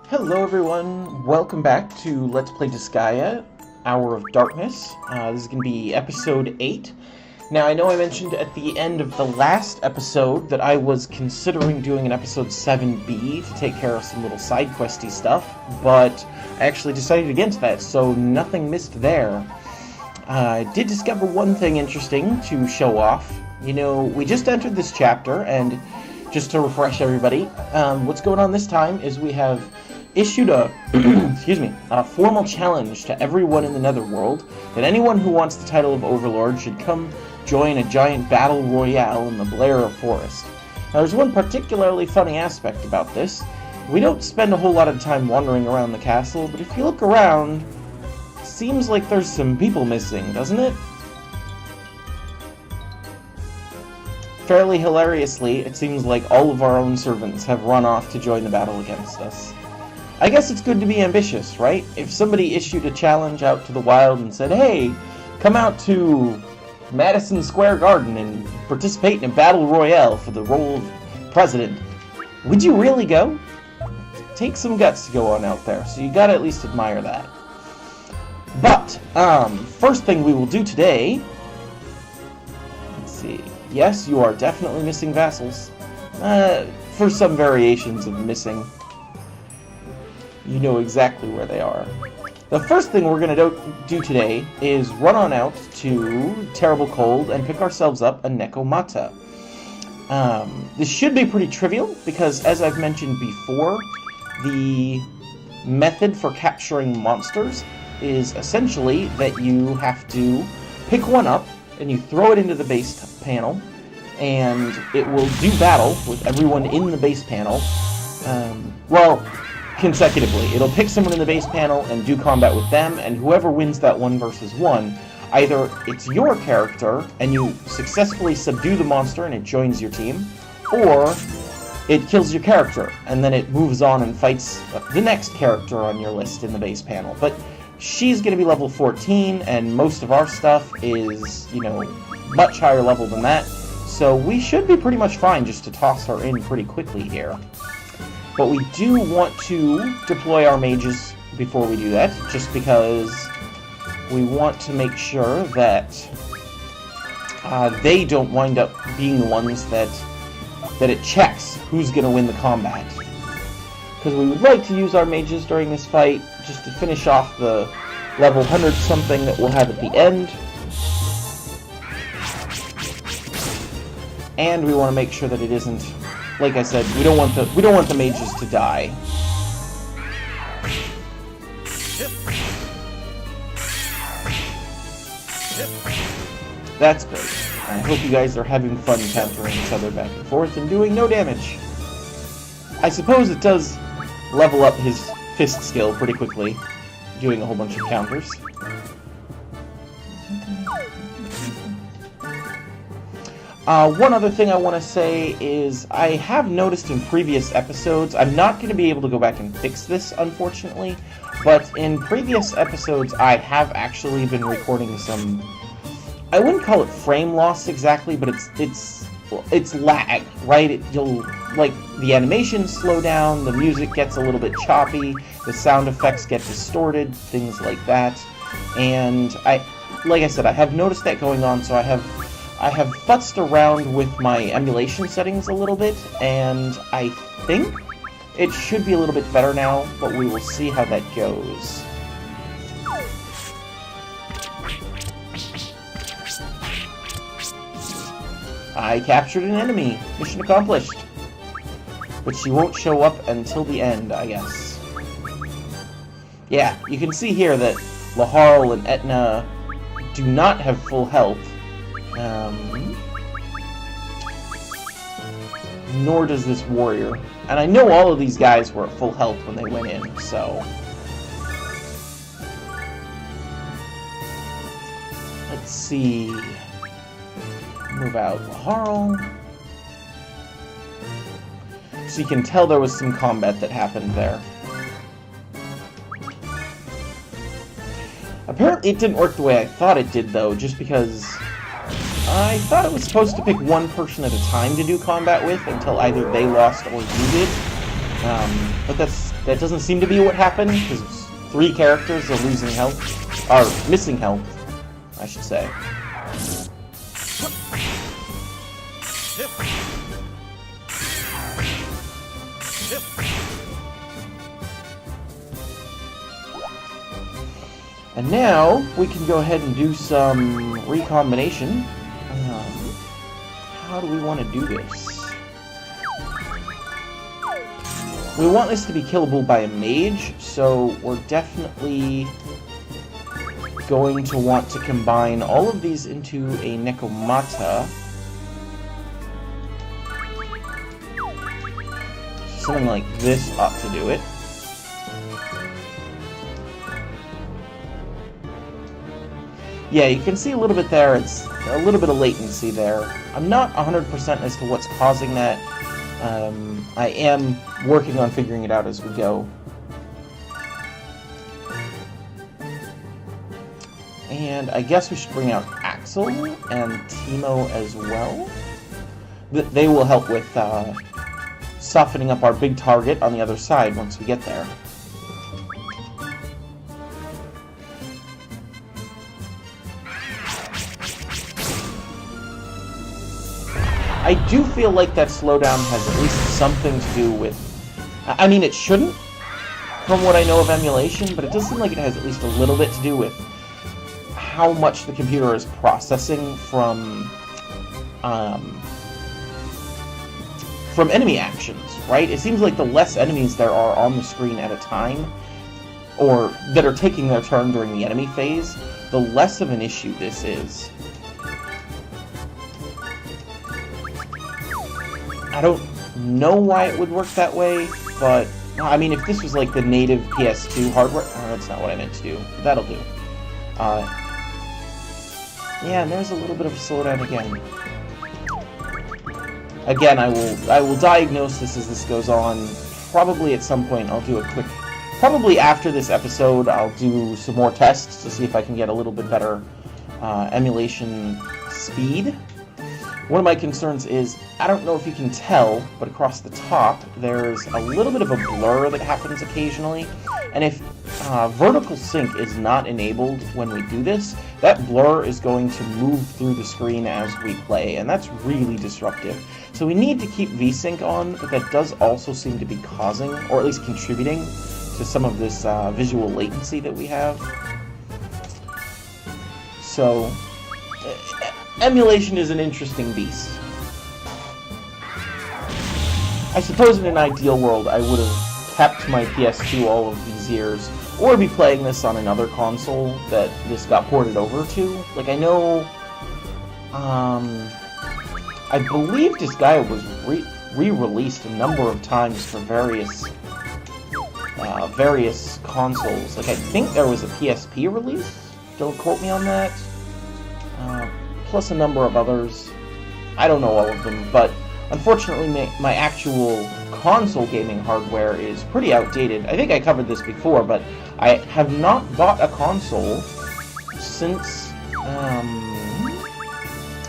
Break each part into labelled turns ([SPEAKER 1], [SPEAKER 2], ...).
[SPEAKER 1] Hello everyone, welcome back to Let's Play Disgaea, Hour of Darkness. This is going to be episode 8. Now I know I mentioned at the end of the last episode that I was considering doing an episode 7B to take care of some little side questy stuff, but I actually decided against that, so nothing missed there. I did discover one thing interesting to show off. You know, we just entered this chapter, and just to refresh everybody, what's going on this time is we have issued a a formal challenge to everyone in the Netherworld that anyone who wants the title of Overlord should come join a giant battle royale in the Blair Forest. Now, there's one particularly funny aspect about this. We don't spend a whole lot of time wandering around the castle, but if you look around, it seems like there's some people missing, doesn't it? Fairly hilariously, it seems like all of our own servants have run off to join the battle against us. I guess it's good to be ambitious, right? If somebody issued a challenge out to the wild and said, hey, come out to Madison Square Garden and participate in a battle royale for the role of president, would you really go? Take some guts to go on out there, so you gotta at least admire that. But, first thing we will do today, let's see, yes, you are definitely missing vassals, for some variations of missing. You know exactly where they are. The first thing we're going to do today is run on out to Terrible Cold and pick ourselves up a Nekomata. This should be pretty trivial because, as I've mentioned before, the method for capturing monsters is essentially that you have to pick one up and you throw it into the base panel, and it will do battle with everyone in the base panel. Consecutively. It'll pick someone in the base panel and do combat with them, and whoever wins that 1 versus 1, either it's your character and you successfully subdue the monster and it joins your team, or it kills your character and then it moves on and fights the next character on your list in the base panel. But she's going to be level 14, and most of our stuff is, you know, much higher level than that, so we should be pretty much fine just to toss her in pretty quickly here. But we do want to deploy our mages before we do that, just because we want to make sure that they don't wind up being the ones that it checks who's going to win the combat. Because we would like to use our mages during this fight, just to finish off the level 100-something that we'll have at the end. And we want to make sure that it isn't, like I said, we don't want the mages to die. That's great. I hope you guys are having fun countering each other back and forth and doing no damage. I suppose it does level up his fist skill pretty quickly, doing a whole bunch of counters. One other thing I want to say is I have noticed in previous episodes, I'm not going to be able to go back and fix this, unfortunately, but in previous episodes I have actually been recording some, I wouldn't call it frame loss exactly, but it's lag, right? You'll, like, the animations slow down, the music gets a little bit choppy, the sound effects get distorted, things like that, and like I said, I have noticed that going on, so I have futzed around with my emulation settings a little bit, and I think it should be a little bit better now, but we will see how that goes. I captured an enemy. Mission accomplished. But she won't show up until the end, I guess. Yeah, you can see here that Laharl and Etna do not have full health. Nor does this warrior. And I know all of these guys were at full health when they went in, so... Let's see... Move out Laharl. So you can tell there was some combat that happened there. Apparently it didn't work the way I thought it did, though, just because I thought it was supposed to pick one person at a time to do combat with until either they lost or you did. But that doesn't seem to be what happened, because 3 characters are losing health, or missing health, I should say. And now, we can go ahead and do some recombination. How do we want to do this? We want this to be killable by a mage, so we're definitely going to want to combine all of these into a Nekomata. Something like this ought to do it. Yeah, you can see a little bit there. It's a little bit of latency there. I'm not 100% as to what's causing that. I am working on figuring it out as we go. And I guess we should bring out Axel and Teemo as well. They will help with softening up our big target on the other side once we get there. I do feel like that slowdown has at least something to do with... I mean, it shouldn't, from what I know of emulation, but it does seem like it has at least a little bit to do with how much the computer is processing from enemy actions, right? It seems like the less enemies there are on the screen at a time, or that are taking their turn during the enemy phase, the less of an issue this is. I don't know why it would work that way, but, I mean, if this was like the native PS2 hardware... Oh, that's not what I meant to do. That'll do. Yeah, and there's a little bit of a slowdown again. Again, I will diagnose this as this goes on. Probably at some point I'll do a quick... Probably after this episode, I'll do some more tests to see if I can get a little bit better emulation speed. One of my concerns is, I don't know if you can tell, but across the top, there's a little bit of a blur that happens occasionally. And if vertical sync is not enabled when we do this, that blur is going to move through the screen as we play, and that's really disruptive. So we need to keep VSync on, but that does also seem to be causing, or at least contributing, to some of this visual latency that we have. So... emulation is an interesting beast. I suppose in an ideal world I would have kept my PS2 all of these years, or be playing this on another console that this got ported over to. Like, I know... I believe Disgaea was re-released a number of times for various consoles. Like, I think there was a PSP release? Don't quote me on that. Plus a number of others. I don't know all of them, but unfortunately my actual console gaming hardware is pretty outdated. I think I covered this before, but I have not bought a console since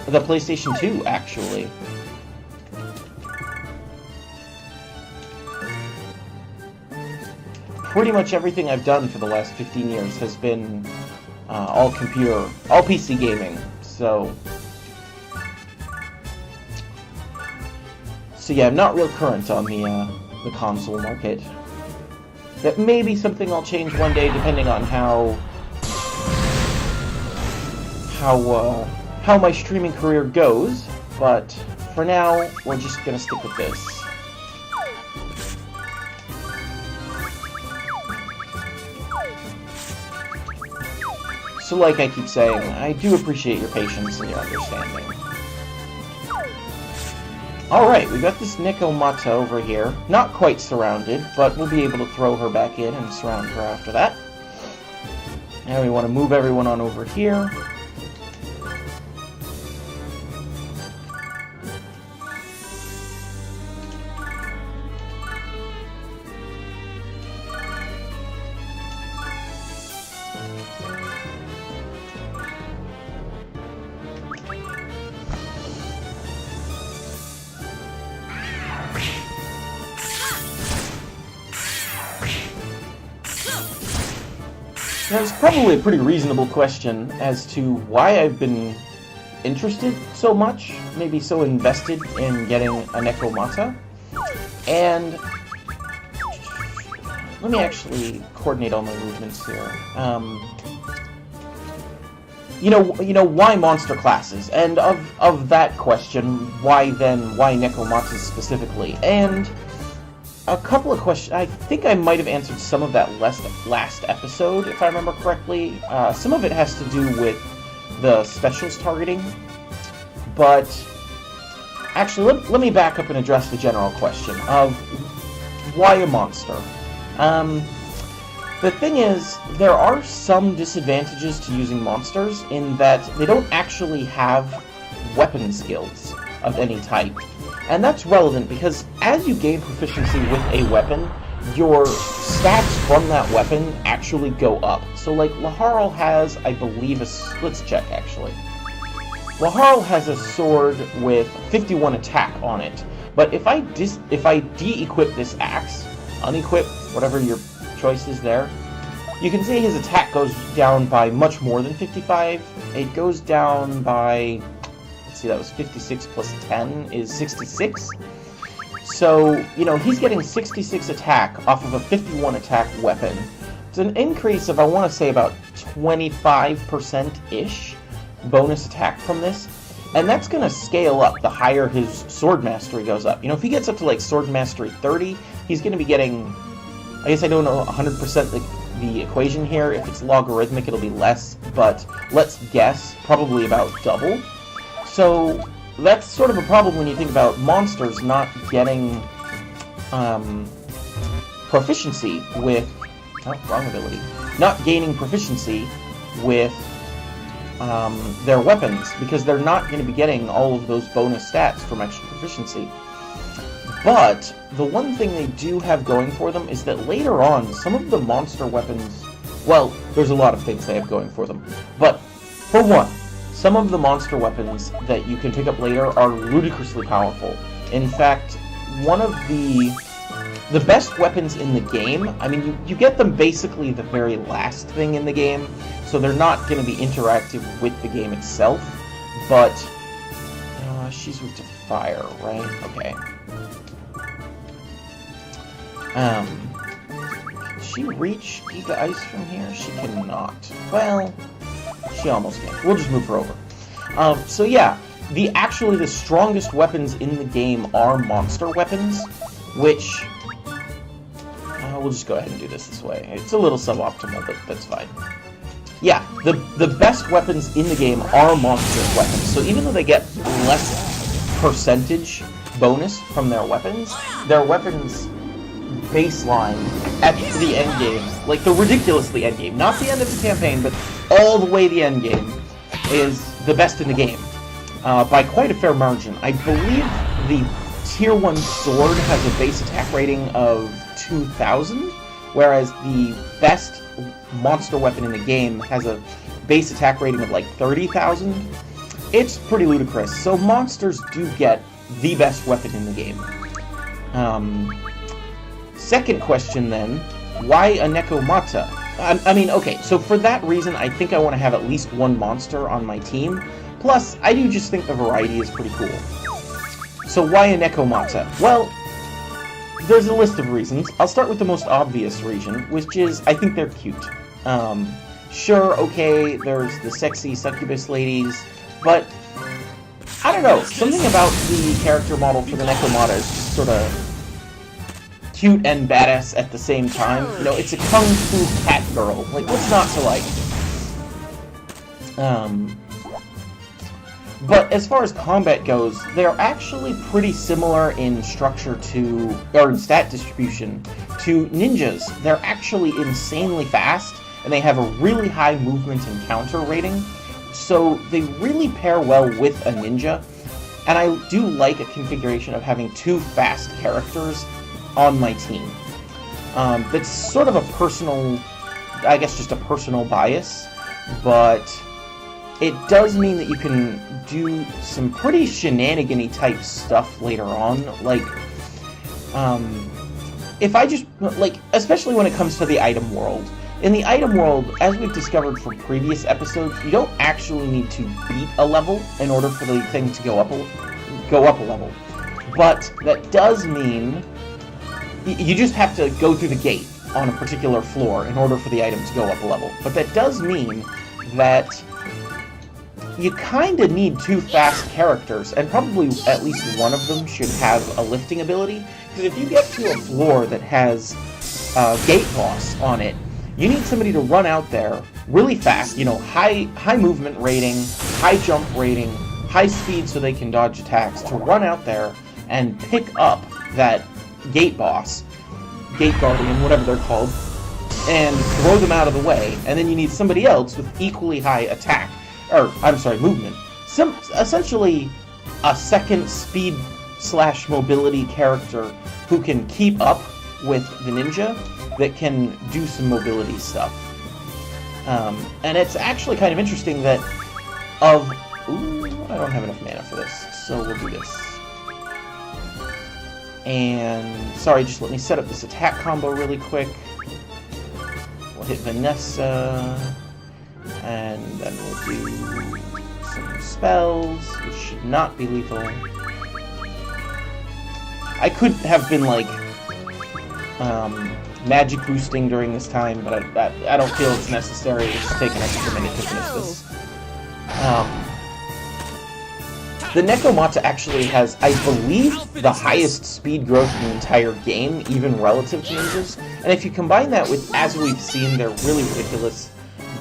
[SPEAKER 1] the PlayStation 2, actually. Pretty much everything I've done for the last 15 years has been all PC gaming. So yeah, I'm not real current on the console market. That may be something I'll change one day, depending on how my streaming career goes. But for now, we're just gonna stick with this. So like I keep saying, I do appreciate your patience and your understanding. Alright, we got this Nekomata over here. Not quite surrounded, but we'll be able to throw her back in and surround her after that. Now we want to move everyone on over here. That's probably a pretty reasonable question as to why I've been interested so much, maybe so invested in getting a Nekomata. And let me actually coordinate all my movements here. You know, why monster classes? And of that question, why Nekomatas specifically? And a couple of questions. I think I might have answered some of that last episode, if I remember correctly. Some of it has to do with the specials targeting. But actually, let me back up and address the general question of why a monster. The thing is, there are some disadvantages to using monsters in that they don't actually have weapon skills of any type. And that's relevant because as you gain proficiency with a weapon, your stats from that weapon actually go up. So like, Laharl has, I believe, let's check actually. Laharl has a sword with 51 attack on it, but if I de-equip this axe, unequip, whatever your choice is there, you can see his attack goes down by much more than 55. It goes down by, let's see, that was 56 plus 10 is 66. So, you know, he's getting 66 attack off of a 51 attack weapon. It's an increase of, I want to say, about 25%-ish bonus attack from this. And that's going to scale up the higher his sword mastery goes up. You know, if he gets up to, like, sword mastery 30, he's going to be getting, I guess I don't know 100% the equation here. If it's logarithmic, it'll be less, but let's guess, probably about double. So that's sort of a problem when you think about monsters not getting proficiency with, wrong ability, not gaining proficiency with their weapons, because they're not going to be getting all of those bonus stats from extra proficiency. But the one thing they do have going for them is that later on, some of the monster weapons, well, there's a lot of things they have going for them, but for one, some of the monster weapons that you can pick up later are ludicrously powerful. In fact, one of the best weapons in the game, I mean, you get them basically the very last thing in the game, so they're not going to be interactive with the game itself, but she's weak to fire, right? Okay. Can she reach Giga Ice from here? She cannot. Well, she almost can. We'll just move her over. So yeah, actually the strongest weapons in the game are monster weapons, which we'll just go ahead and do this way. It's a little suboptimal, but that's fine. Yeah, the best weapons in the game are monster weapons. So even though they get less percentage bonus from their weapons baseline at the end game, like the ridiculously end game, not the end of the campaign, but all the way the end game, is the best in the game by quite a fair margin. I believe the Tier 1 sword has a base attack rating of 2,000, whereas the best monster weapon in the game has a base attack rating of like 30,000. It's pretty ludicrous. So monsters do get the best weapon in the game. Second question then, why a Nekomata? I mean, okay, so for that reason, I think I want to have at least one monster on my team. Plus, I do just think the variety is pretty cool. So why a Nekomata? Well, there's a list of reasons. I'll start with the most obvious reason, which is I think they're cute. Sure, okay, there's the sexy succubus ladies, but I don't know, something about the character model for the Nekomata is just sort of cute and badass at the same time. You know, it's a kung fu cat girl. Like, what's not to like? But as far as combat goes, they're actually pretty similar in structure to, or in stat distribution, to ninjas. They're actually insanely fast, and they have a really high movement and counter rating, so they really pair well with a ninja. And I do like a configuration of having two fast characters on my team. That's sort of a personal, I guess just a personal bias, but it does mean that you can do some pretty shenanigan-y type stuff later on. Like, if I just, like, especially when it comes to the item world, In the item world, as we've discovered from previous episodes, you don't actually need to beat a level in order for the thing to go up a level. But that does mean you just have to go through the gate on a particular floor in order for the item to go up a level. But that does mean that you kind of need 2 fast characters, and probably at least one of them should have a lifting ability. Because if you get to a floor that has Gate Boss on it, you need somebody to run out there really fast, you know, high movement rating, high jump rating, high speed so they can dodge attacks, to run out there and pick up that Gate Boss, Gate Guardian, whatever they're called, and throw them out of the way. And then you need somebody else with equally high attack, or, I'm sorry, movement. Essentially, a second speed/mobility character who can keep up with the ninja, that can do some mobility stuff. And it's actually kind of interesting that Ooh, I don't have enough mana for this, so we'll do this. And, sorry, just let me set up this attack combo really quick. We'll hit Vanessa, and then we'll do some spells, which should not be lethal. I could have been, like, magic boosting during this time, but I don't feel it's necessary. Just take an extra minute to finish this. The Nekomata actually has, I believe, the highest speed growth in the entire game, even relative to ninjas. And if you combine that with, as we've seen, their really ridiculous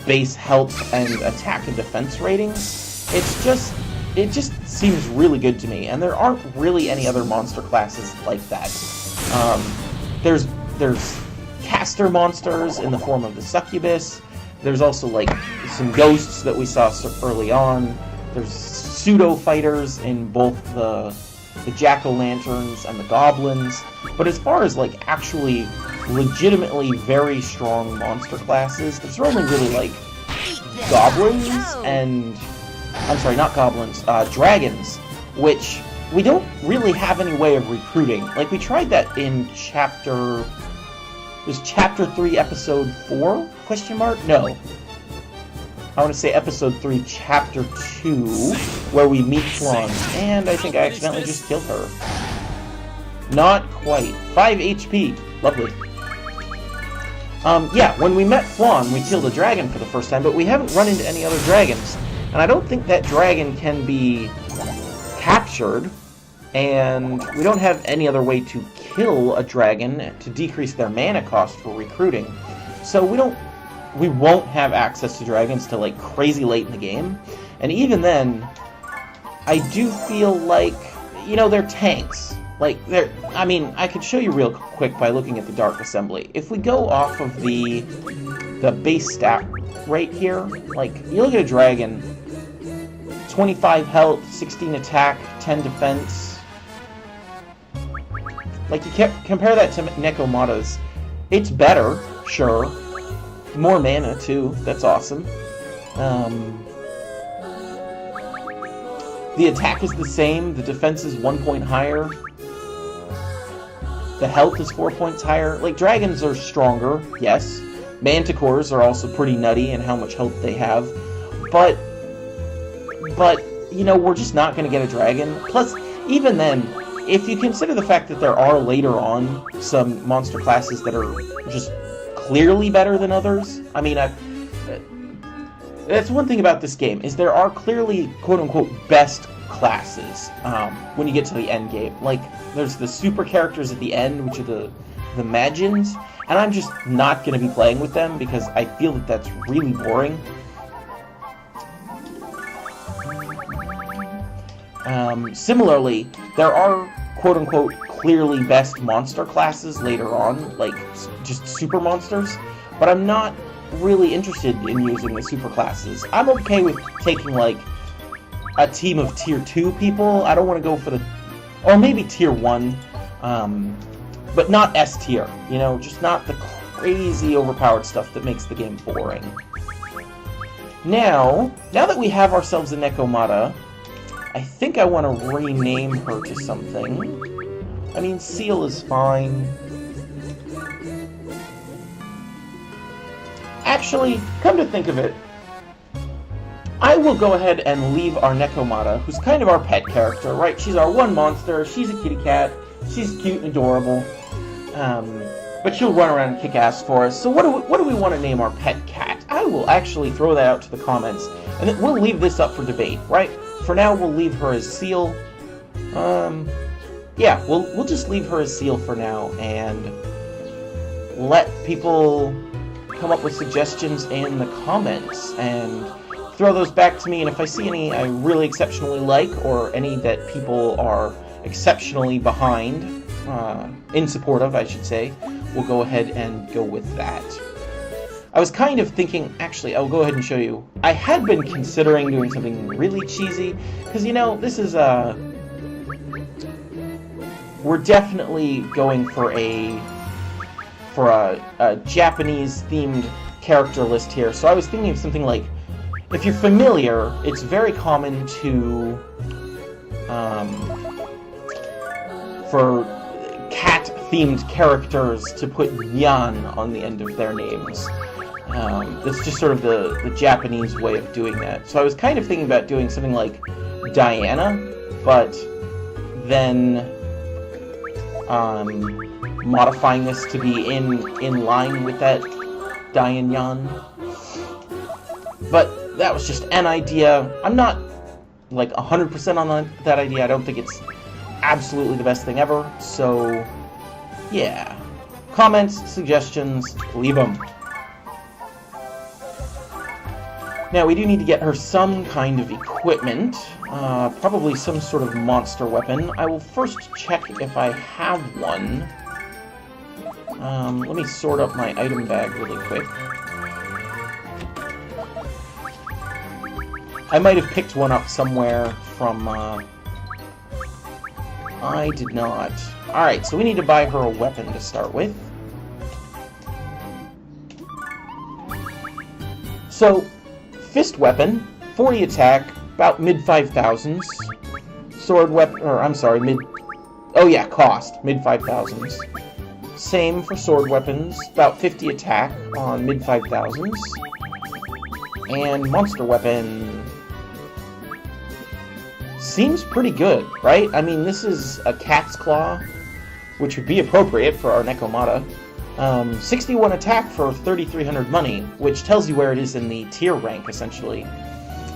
[SPEAKER 1] base health and attack and defense ratings, it just seems really good to me. And there aren't really any other monster classes like that. There's caster monsters in the form of the succubus. There's also, like, some ghosts that we saw early on. There's pseudo-fighters in both the jack-o'-lanterns and the goblins. But as far as, like, actually legitimately very strong monster classes, there's only really, like, goblins and... I'm sorry, not goblins, dragons, which we don't really have any way of recruiting. Like, we tried that in Chapter 3, Episode 4? Question mark? No. I want to say Episode 3, Chapter 2, where we meet Flan. And I think I accidentally just killed her. Not quite. 5 HP. Lovely. Yeah, when we met Flan, we killed a dragon for the first time, but we haven't run into any other dragons. And I don't think that dragon can be captured, and we don't have any other way to kill a dragon to decrease their mana cost for recruiting. So we won't have access to dragons till, like, crazy late in the game. And even then, I do feel like, you know, they're tanks. Like, I mean, I could show you real quick by looking at the Dark Assembly. If we go off of the base stat rate here, like, you look at a dragon, 25 health, 16 attack, 10 defense. Like, you compare that to Nekomata's. It's better, sure. More mana, too. That's awesome. The attack is the same. The defense is 1 point higher. The health is 4 points higher. Like, dragons are stronger, yes. Manticores are also pretty nutty in how much health they have. But, you know, we're just not going to get a dragon. Plus, even then, if you consider the fact that there are later on some monster classes that are just clearly better than others, I mean, that's one thing about this game, is there are clearly, quote-unquote, best classes when you get to the end game. Like, there's the super characters at the end, which are the Magians, and I'm just not going to be playing with them because I feel that that's really boring. Similarly, there are, quote-unquote, clearly best monster classes later on, like, just super monsters, but I'm not really interested in using the super classes. I'm okay with taking, like, a team of Tier 2 people. I don't want to go for or maybe Tier 1, but not S tier, you know, just not the crazy overpowered stuff that makes the game boring. Now that we have ourselves a Nekomata, I think I want to rename her to something. I mean, Seal is fine. Actually, come to think of it, I will go ahead and leave our Nekomata, who's kind of our pet character, right? She's our one monster, she's a kitty cat, she's cute and adorable, but she'll run around and kick ass for us. So what do we want to name our pet cat? I will actually throw that out to the comments, and then we'll leave this up for debate, right? For now, we'll leave her as Seal. Yeah, we'll just leave her as Seal for now, and let people come up with suggestions in the comments, and throw those back to me, and if I see any I really exceptionally like, or any that people are exceptionally behind, in support of, I should say, we'll go ahead and go with that. I was kind of thinking, actually, I'll go ahead and show you. I had been considering doing something really cheesy, because, you know, this is, we're definitely going for a Japanese-themed character list here, so I was thinking of something like, if you're familiar, it's very common to, for cat-themed characters to put yan on the end of their names. It's just sort of the Japanese way of doing that. So I was kind of thinking about doing something like Diana, but then modifying this to be in line with that Diane Yan. But that was just an idea. I'm not like 100% on that idea. I don't think it's absolutely the best thing ever. So, yeah. Comments, suggestions, leave them. Now, we do need to get her some kind of equipment. Probably some sort of monster weapon. I will first check if I have one. Let me sort up my item bag really quick. I might have picked one up somewhere from, I did not. Alright, so we need to buy her a weapon to start with. So, fist weapon, 40 attack, about mid-5,000s. Sword weapon, or I'm sorry, cost, mid-5,000s. Same for sword weapons, about 50 attack on mid-5,000s. And monster weapon seems pretty good, right? I mean, this is a cat's claw, which would be appropriate for our Nekomata. 61 attack for 3,300 money, which tells you where it is in the tier rank, essentially.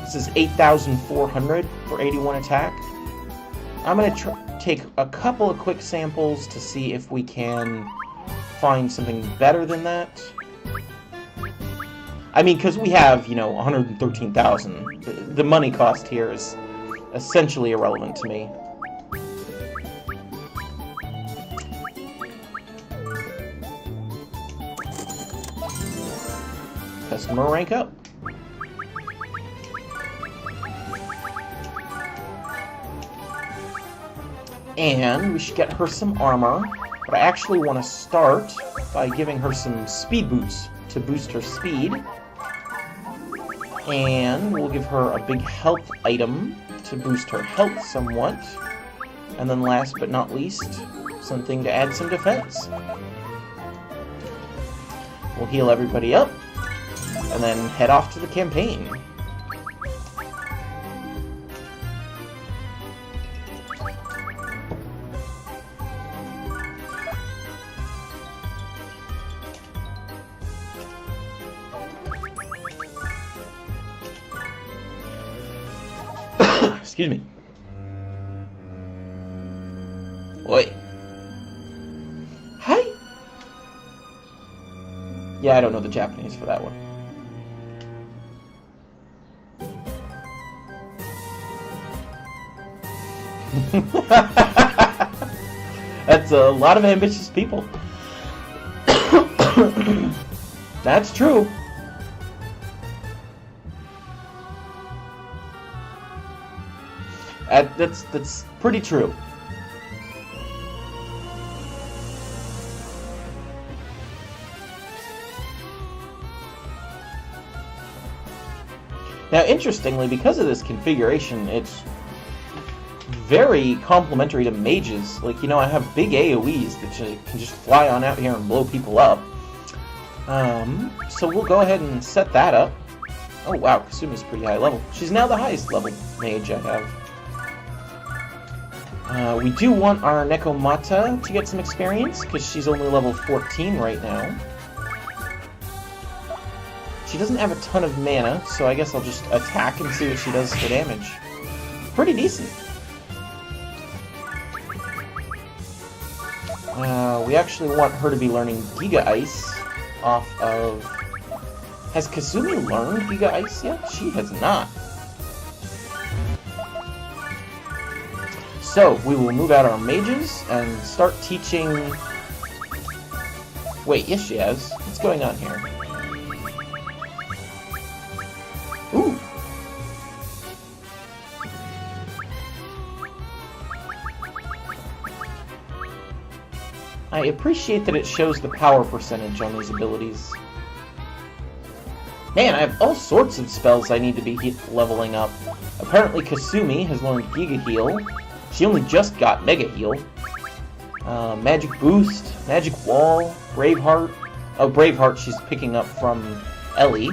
[SPEAKER 1] This is 8,400 for 81 attack. I'm going to take a couple of quick samples to see if we can find something better than that. I mean, because we have, 113,000. The money cost here is essentially irrelevant to me. Customer rank up. And we should get her some armor, but I actually want to start by giving her some speed boots to boost her speed. And we'll give her a big health item to boost her health somewhat. And then last but not least, something to add some defense. We'll heal everybody up, and then head off to the campaign. Excuse me. Oi. Hi. Yeah, I don't know the Japanese for that one. That's a lot of ambitious people. That's true. That's pretty true. Now, interestingly, because of this configuration, it's very complementary to mages. Like, I have big AoEs that can just fly on out here and blow people up. So we'll go ahead and set that up. Oh wow, Kasumi's pretty high level. She's now the highest level mage I have. We do want our Nekomata to get some experience, because she's only level 14 right now. She doesn't have a ton of mana, so I guess I'll just attack and see what she does for damage. Pretty decent. We actually want her to be learning Giga Ice off of... Has Kasumi learned Giga Ice yet? She has not. So, we will move out our mages and start teaching... Wait, yes she has. What's going on here? Ooh! I appreciate that it shows the power percentage on these abilities. Man, I have all sorts of spells I need to be leveling up. Apparently Kasumi has learned Giga Heal. She only just got Mega Heal. Magic Boost, Magic Wall, Braveheart. Oh, Braveheart she's picking up from Ellie.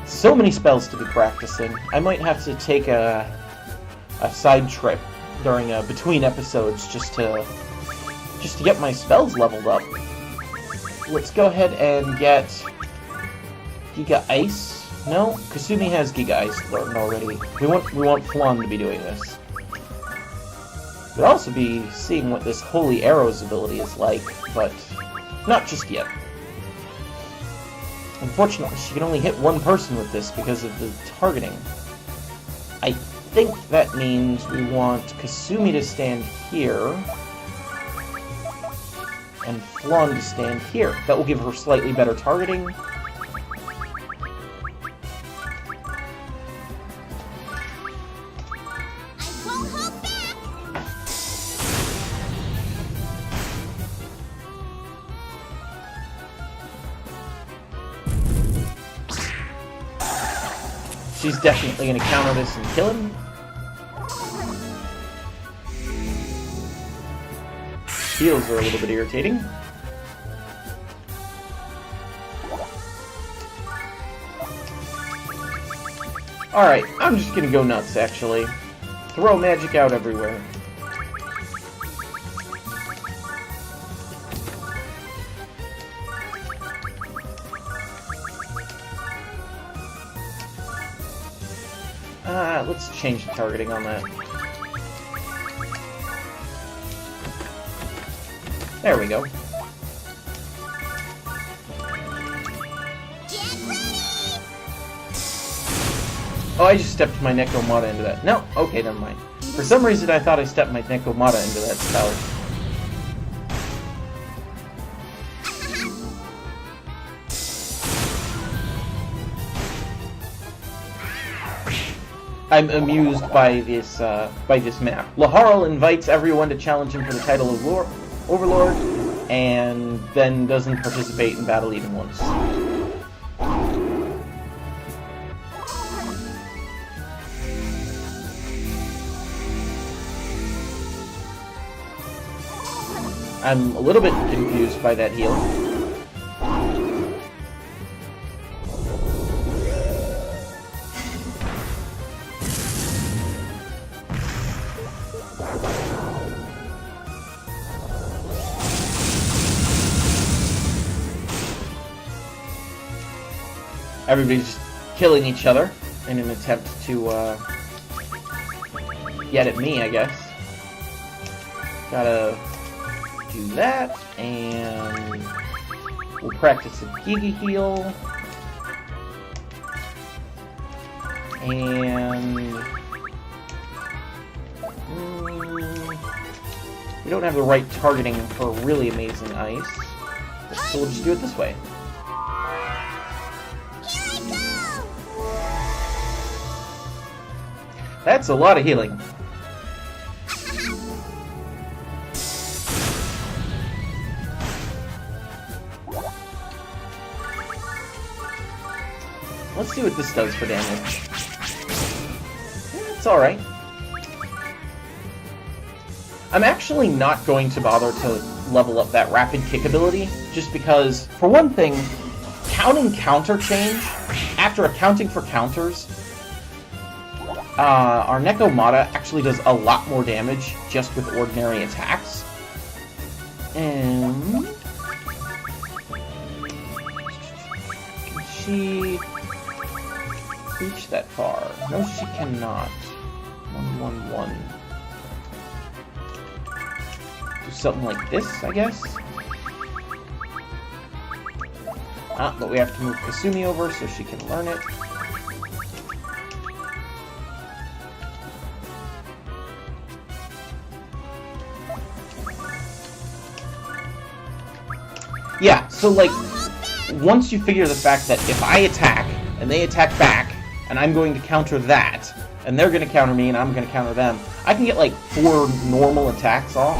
[SPEAKER 1] So many spells to be practicing. I might have to take a side trip during between episodes just to get my spells leveled up. Let's go ahead and get Giga Ice. No, Kasumi has Giga Ice learned already. We want Flan to be doing this. We'll also be seeing what this Holy Arrows ability is like, but not just yet. Unfortunately, she can only hit one person with this because of the targeting. I think that means we want Kasumi to stand here, and Flan to stand here. That will give her slightly better targeting. She's definitely going to counter this and kill him. Heals are a little bit irritating. Alright, I'm just going to go nuts, actually. Throw magic out everywhere. Let's change the targeting on that. There we go. Oh, I just stepped my Nekomata into that. No, okay, never mind. For some reason, I thought I stepped my Nekomata into that spell. I'm amused by this map. Laharl invites everyone to challenge him for the title of Overlord, and then doesn't participate in battle even once. I'm a little bit confused by that heal. Everybody's killing each other in an attempt to get at me, I guess. Gotta do that, and we'll practice a Giga Heal. And we don't have the right targeting for really amazing ice, so we'll just do it this way. That's a lot of healing. Let's see what this does for damage. It's alright. I'm actually not going to bother to level up that rapid kick ability, just because, for one thing, counting counter change, after accounting for counters, our Nekomata actually does a lot more damage just with ordinary attacks. And can she reach that far? No, she cannot. 1-1-1. Do something like this, I guess. But we have to move Kasumi over so she can learn it. Yeah, so like, once you figure the fact that if I attack, and they attack back, and I'm going to counter that, and they're going to counter me, and I'm going to counter them, I can get like 4 normal attacks off,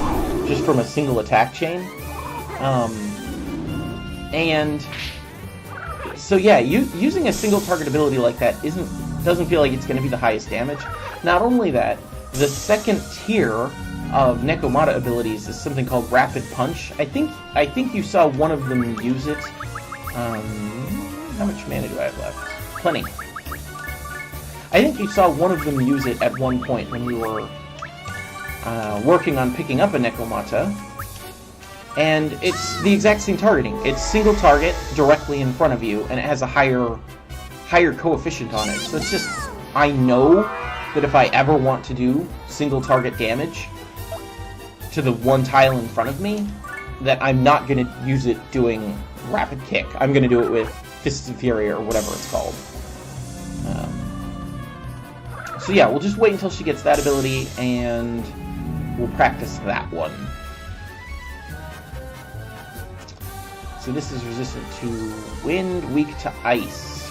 [SPEAKER 1] just from a single attack chain. And so yeah, using a single target ability like that doesn't feel like it's going to be the highest damage. Not only that, the second tier of Nekomata abilities is something called Rapid Punch. I think you saw one of them use it. How much mana do I have left? Plenty. I think you saw one of them use it at one point when we were working on picking up a Nekomata. And it's the exact same targeting. It's single target directly in front of you, and it has a higher coefficient on it. So it's just, I know that if I ever want to do single target damage to the one tile in front of me, that I'm not going to use it doing Rapid Kick. I'm going to do it with Fists of Fury or whatever it's called. So yeah, we'll just wait until she gets that ability, and we'll practice that one. So this is resistant to wind, weak to ice.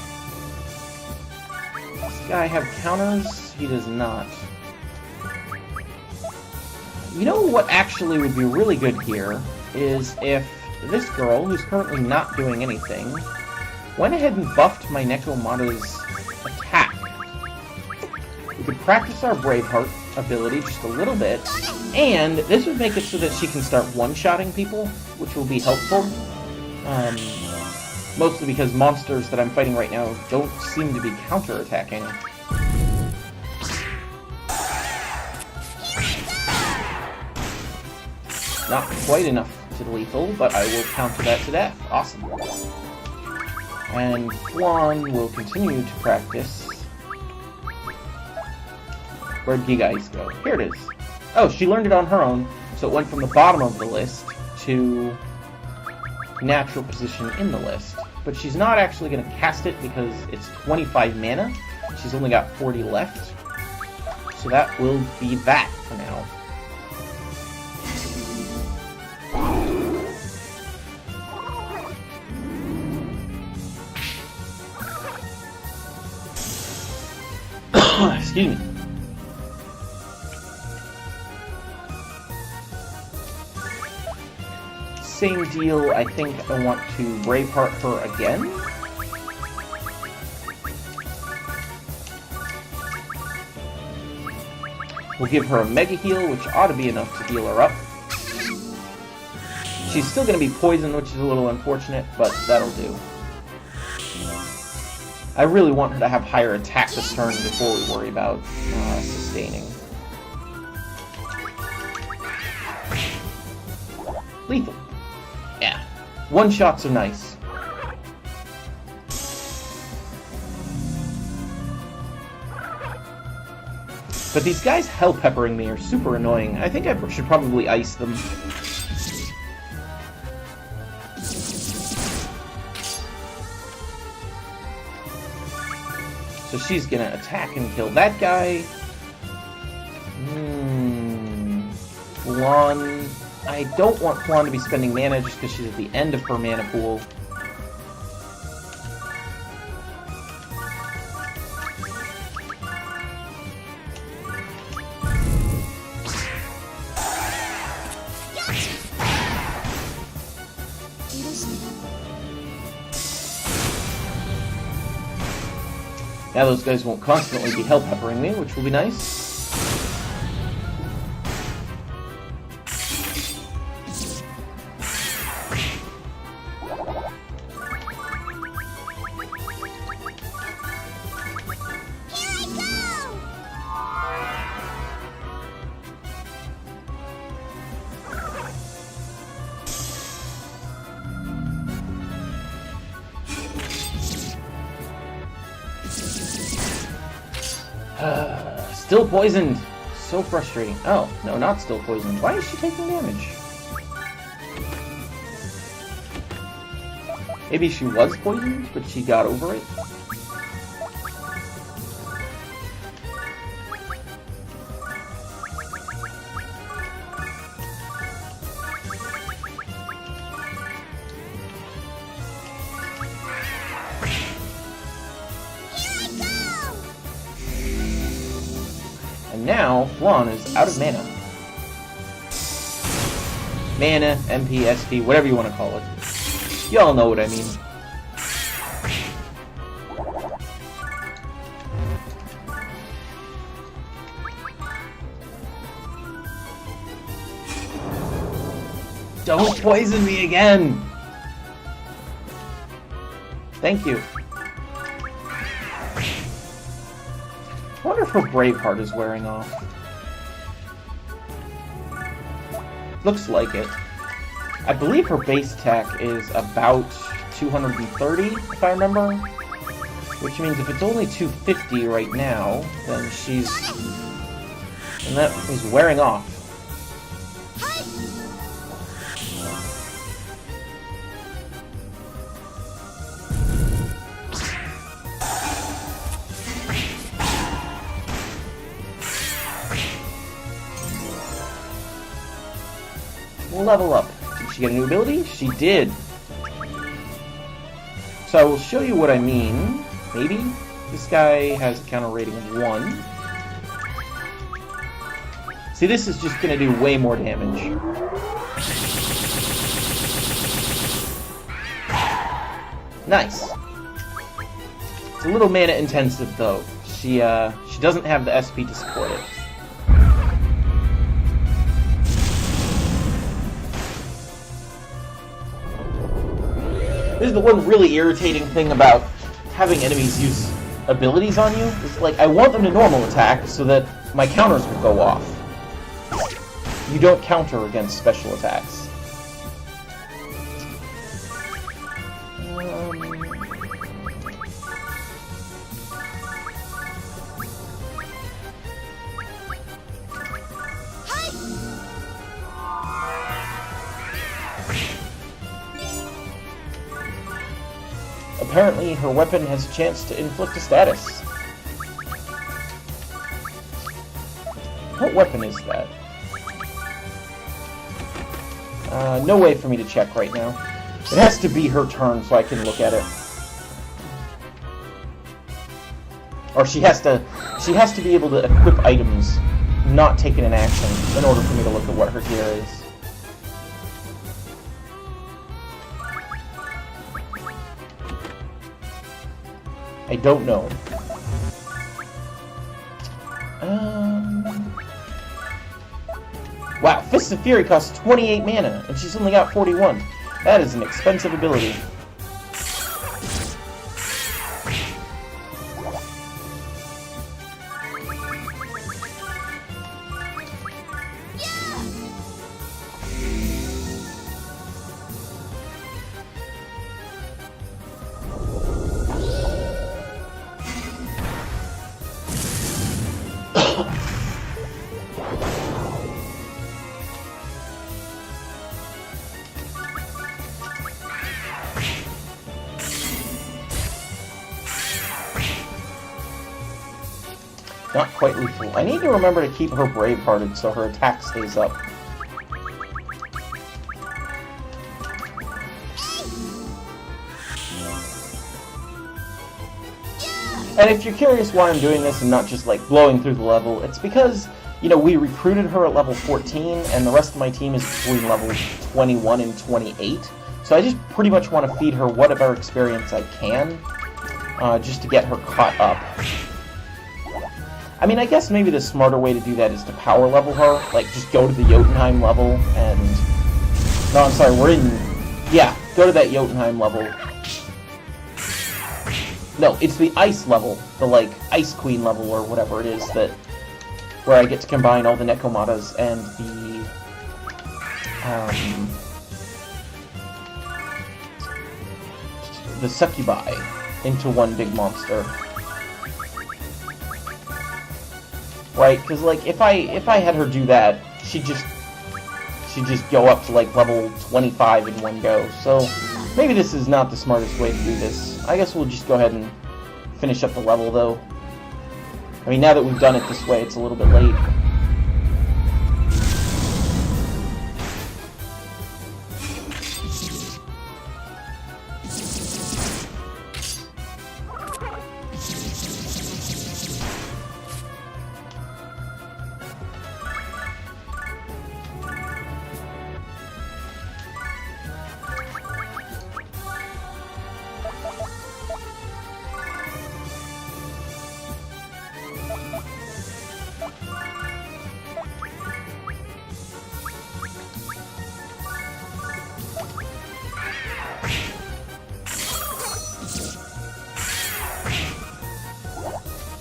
[SPEAKER 1] Does this guy have counters? He does not. You know what actually would be really good here is if this girl, who's currently not doing anything, went ahead and buffed my Nekomata's attack. We could practice our Braveheart ability just a little bit, and this would make it so that she can start one-shotting people, which will be helpful. Mostly because monsters that I'm fighting right now don't seem to be counter-attacking. Not quite enough to lethal, but I will counter that to death. Awesome. And Flan will continue to practice. Where'd Giga go? Here it is. Oh, she learned it on her own, so it went from the bottom of the list to natural position in the list. But she's not actually going to cast it because it's 25 mana. She's only got 40 left. So that will be that for now. Excuse me. Same deal, I think I want to Braveheart her again. We'll give her a Mega Heal, which ought to be enough to heal her up. She's still going to be poisoned, which is a little unfortunate, but that'll do. I really want her to have higher attack this turn before we worry about sustaining. Lethal. Yeah. One-shots are nice. But these guys hell peppering me are super annoying. I think I should probably ice them. So she's gonna attack and kill that guy. Flan. I don't want Flan to be spending mana just because she's at the end of her mana pool. Now those guys won't constantly be hell peppering me, which will be nice. Still poisoned. So frustrating. Oh, no, not still poisoned. Why is she taking damage? Maybe she was poisoned, but she got over it? And now, Flan is out of mana. Mana, MP, SP, whatever you want to call it. Y'all know what I mean. Don't poison me again! Thank you. I wonder if her Braveheart is wearing off. Looks like it. I believe her base attack is about 230, if I remember. Which means if it's only 250 right now, then she's... and that is wearing off. Level up. Did she get a new ability? She did. So I will show you what I mean. Maybe. This guy has a counter rating of 1. See, this is just going to do way more damage. Nice. It's a little mana intensive though. She doesn't have the SP to support it. This is the one really irritating thing about having enemies use abilities on you. Is like, I want them to normal attack so that my counters will go off. You don't counter against special attacks. Apparently, her weapon has a chance to inflict a status. What weapon is that? No way for me to check right now. It has to be her turn so I can look at it. Or she has to be able to equip items not taken in action in order for me to look at what her gear is. I don't know. Wow, Fists of Fury costs 28 mana, and she's only got 41. That is an expensive ability. Not quite lethal. I need to remember to keep her Bravehearted so her attack stays up. And if you're curious why I'm doing this and not just like blowing through the level, it's because, you know, we recruited her at level 14 and the rest of my team is between levels 21 and 28. So I just pretty much want to feed her whatever experience I can, just to get her caught up. I mean, I guess maybe the smarter way to do that is to power level her. Like, just go to the Jotunheim level and... No, I'm sorry, we're in... Yeah, go to that Jotunheim level. No, it's the Ice level. The, like, Ice Queen level or whatever it is that... Where I get to combine all the Nekomatas and the Succubi into one big monster. right? Because like if I had her do that, she'd just go up to like level 25 in one go. So maybe this is not the smartest way to do this. I guess we'll just go ahead and finish up the level though. I mean, now that we've done it this way, it's a little bit late.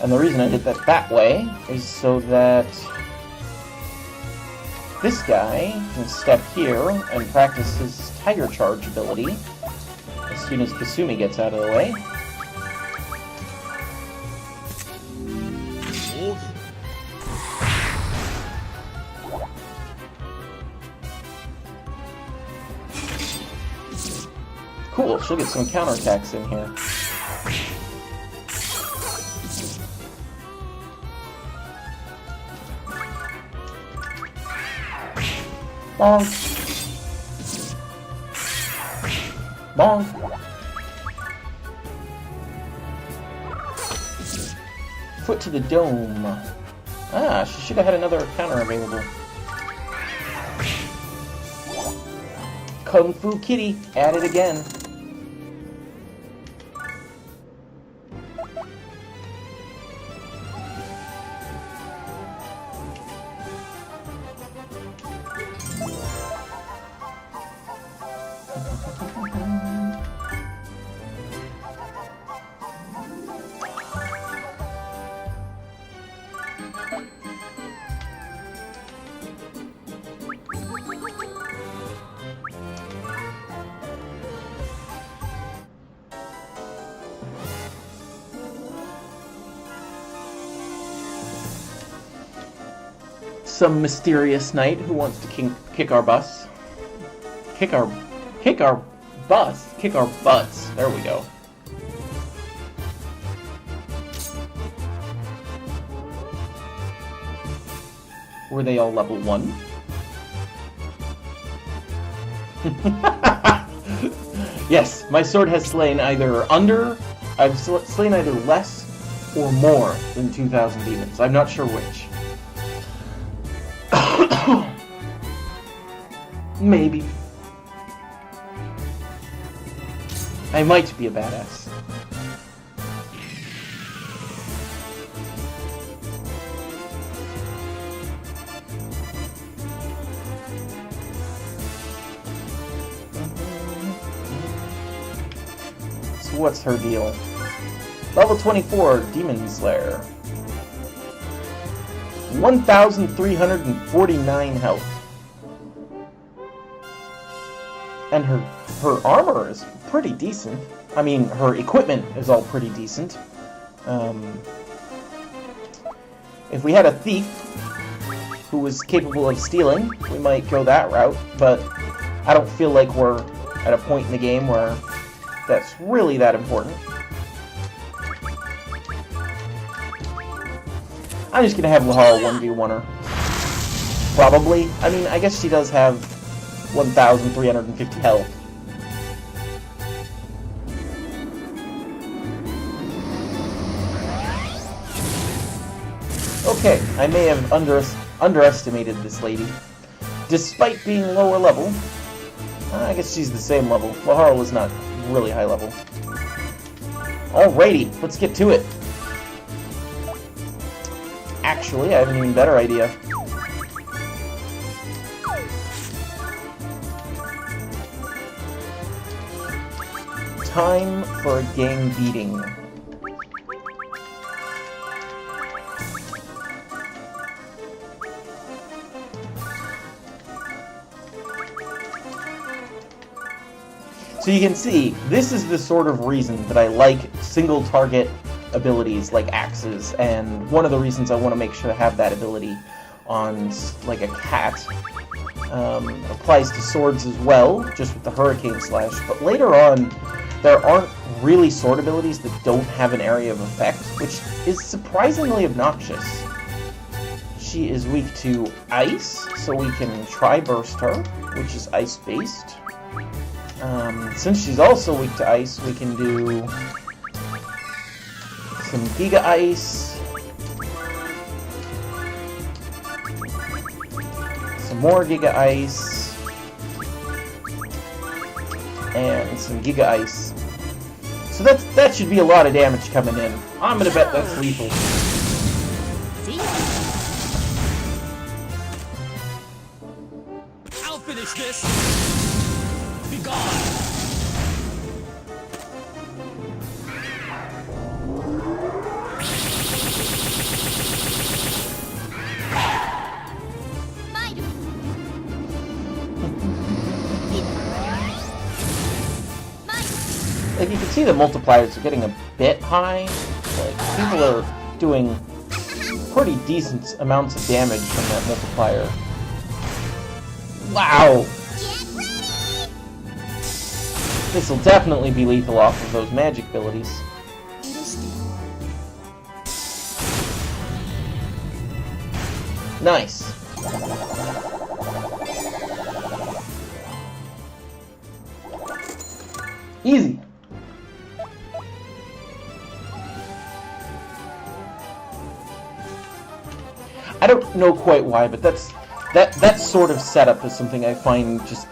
[SPEAKER 1] And the reason I did that way is so that this guy can step here and practice his Tiger Charge ability as soon as Kasumi gets out of the way. Cool, she'll get some counterattacks in here. Bonk. Bonk. Foot to the dome. Ah, she should have had another counter available. Kung Fu Kitty, at it again. Some mysterious knight who wants to kick our bus. Kick our bus? Kick our butts. There we go. Were they all level 1? Yes, my sword has slain I've slain either less or more than 2,000 demons. I'm not sure which. Maybe. I might be a badass. So what's her deal? Level 24, Demon Slayer. 1,349 health. And her armor is pretty decent. I mean, her equipment is all pretty decent. If we had a thief who was capable of stealing, we might go that route, but I don't feel like we're at a point in the game where that's really that important. I'm just gonna have Lahara 1v1 her. Probably. I mean, I guess she does have 1,350 health. Okay, I may have underestimated this lady. Despite being lower level, I guess she's the same level. Lahara was not really high level. Alrighty, let's get to it. Actually, I have an even better idea. Time for a gang beating. So you can see, this is the sort of reason that I like single target abilities like axes, and one of the reasons I want to make sure to have that ability on like a cat. Applies to swords as well, just with the Hurricane Slash, but later on there aren't really sword abilities that don't have an area of effect, which is surprisingly obnoxious. She is weak to ice, so we can try Burst her, which is ice-based. Since she's also weak to ice, we can do some Giga Ice, some more Giga Ice, and some Giga Ice. So that should be a lot of damage coming in. I'm gonna bet that's lethal.
[SPEAKER 2] I'll finish this. Be gone.
[SPEAKER 1] Like, you can see the multipliers are getting a bit high. Like, people are doing pretty decent amounts of damage from that multiplier. Wow! This will definitely be lethal off of those magic abilities. Nice. Easy. I don't know quite why, but that sort of setup is something I find just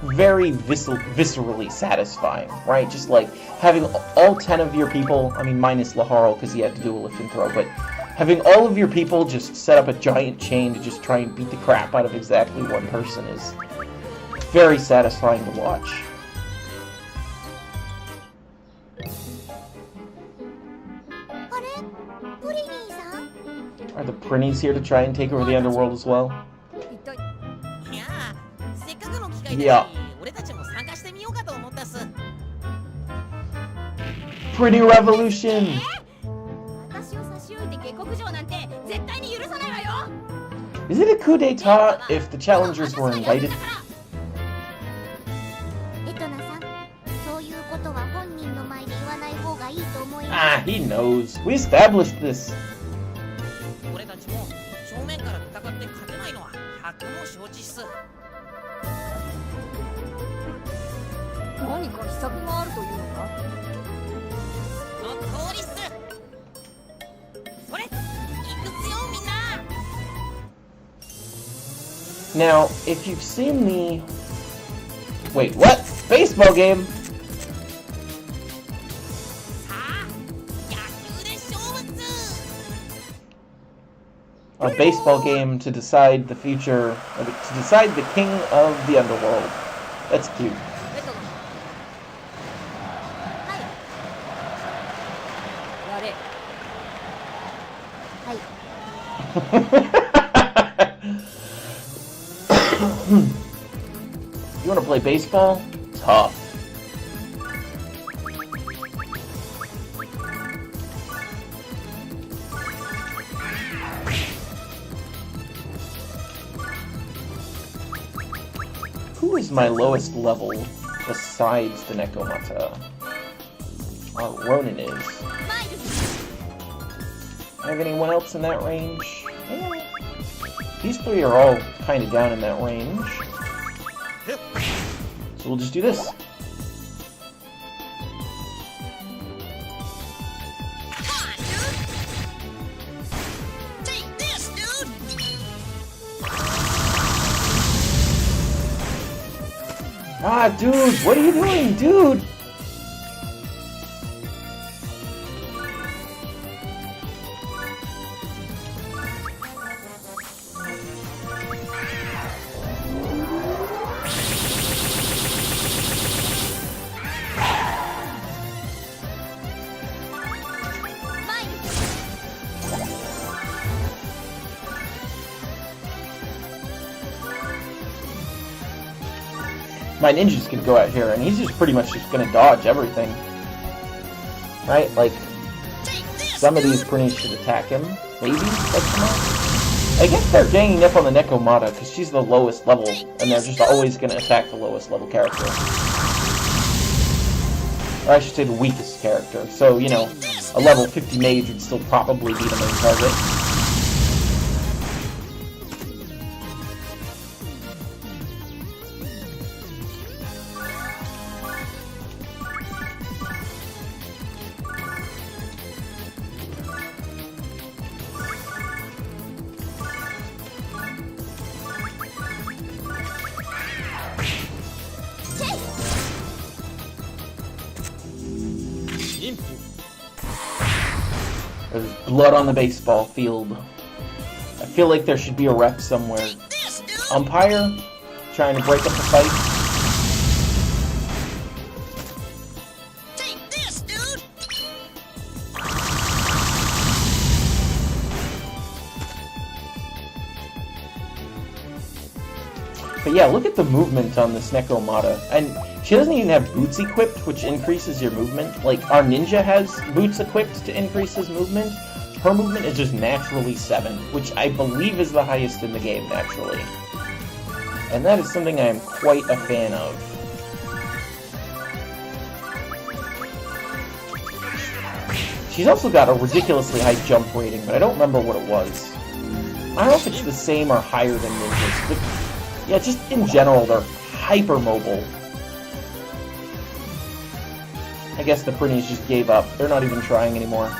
[SPEAKER 1] very viscerally satisfying, right? Just like having all 10 of your people, I mean minus Laharl because he had to do a lift and throw, but having all of your people just set up a giant chain to just try and beat the crap out of exactly one person is very satisfying to watch. Are the Prinnies here to try and take over the underworld as well? Yeah. Pretty revolution! Is it a coup d'etat if the challengers were invited? Ah, he knows. We established this. Now, if you've seen the... Wait, what? Baseball game? A baseball game to decide the future, or to decide the king of the underworld. That's cute. You want to play baseball? Tough. Who is my lowest level besides the Nekomata? Ronin is. I have anyone else in that range? Yeah. These three are all kind of down in that range. So we'll just do this. Ah, dude, what are you doing, dude? My ninja's gonna go out here, and he's just pretty much just gonna dodge everything. Right? Like, some of these Prinnies should attack him. Maybe? Question mark? I guess they're ganging up on the Nekomata because she's the lowest level, and they're just always going to attack the lowest level character. Or I should say the weakest character. So, you know, a level 50 mage would still probably be the main target. There's blood on the baseball field. I feel like there should be a ref somewhere. Umpire? Trying to break up the fight?
[SPEAKER 2] Take this, dude!
[SPEAKER 1] But yeah, look at the movement on this Nekomata. And she doesn't even have boots equipped, which increases your movement. Like, our ninja has boots equipped to increase his movement. Her movement is just naturally 7, which I believe is the highest in the game, naturally. And that is something I am quite a fan of. She's also got a ridiculously high jump rating, but I don't remember what it was. I don't know if it's the same or higher than ninjas, but yeah, just in general, they're hyper mobile. I guess the Prinnies just gave up. They're not even trying anymore.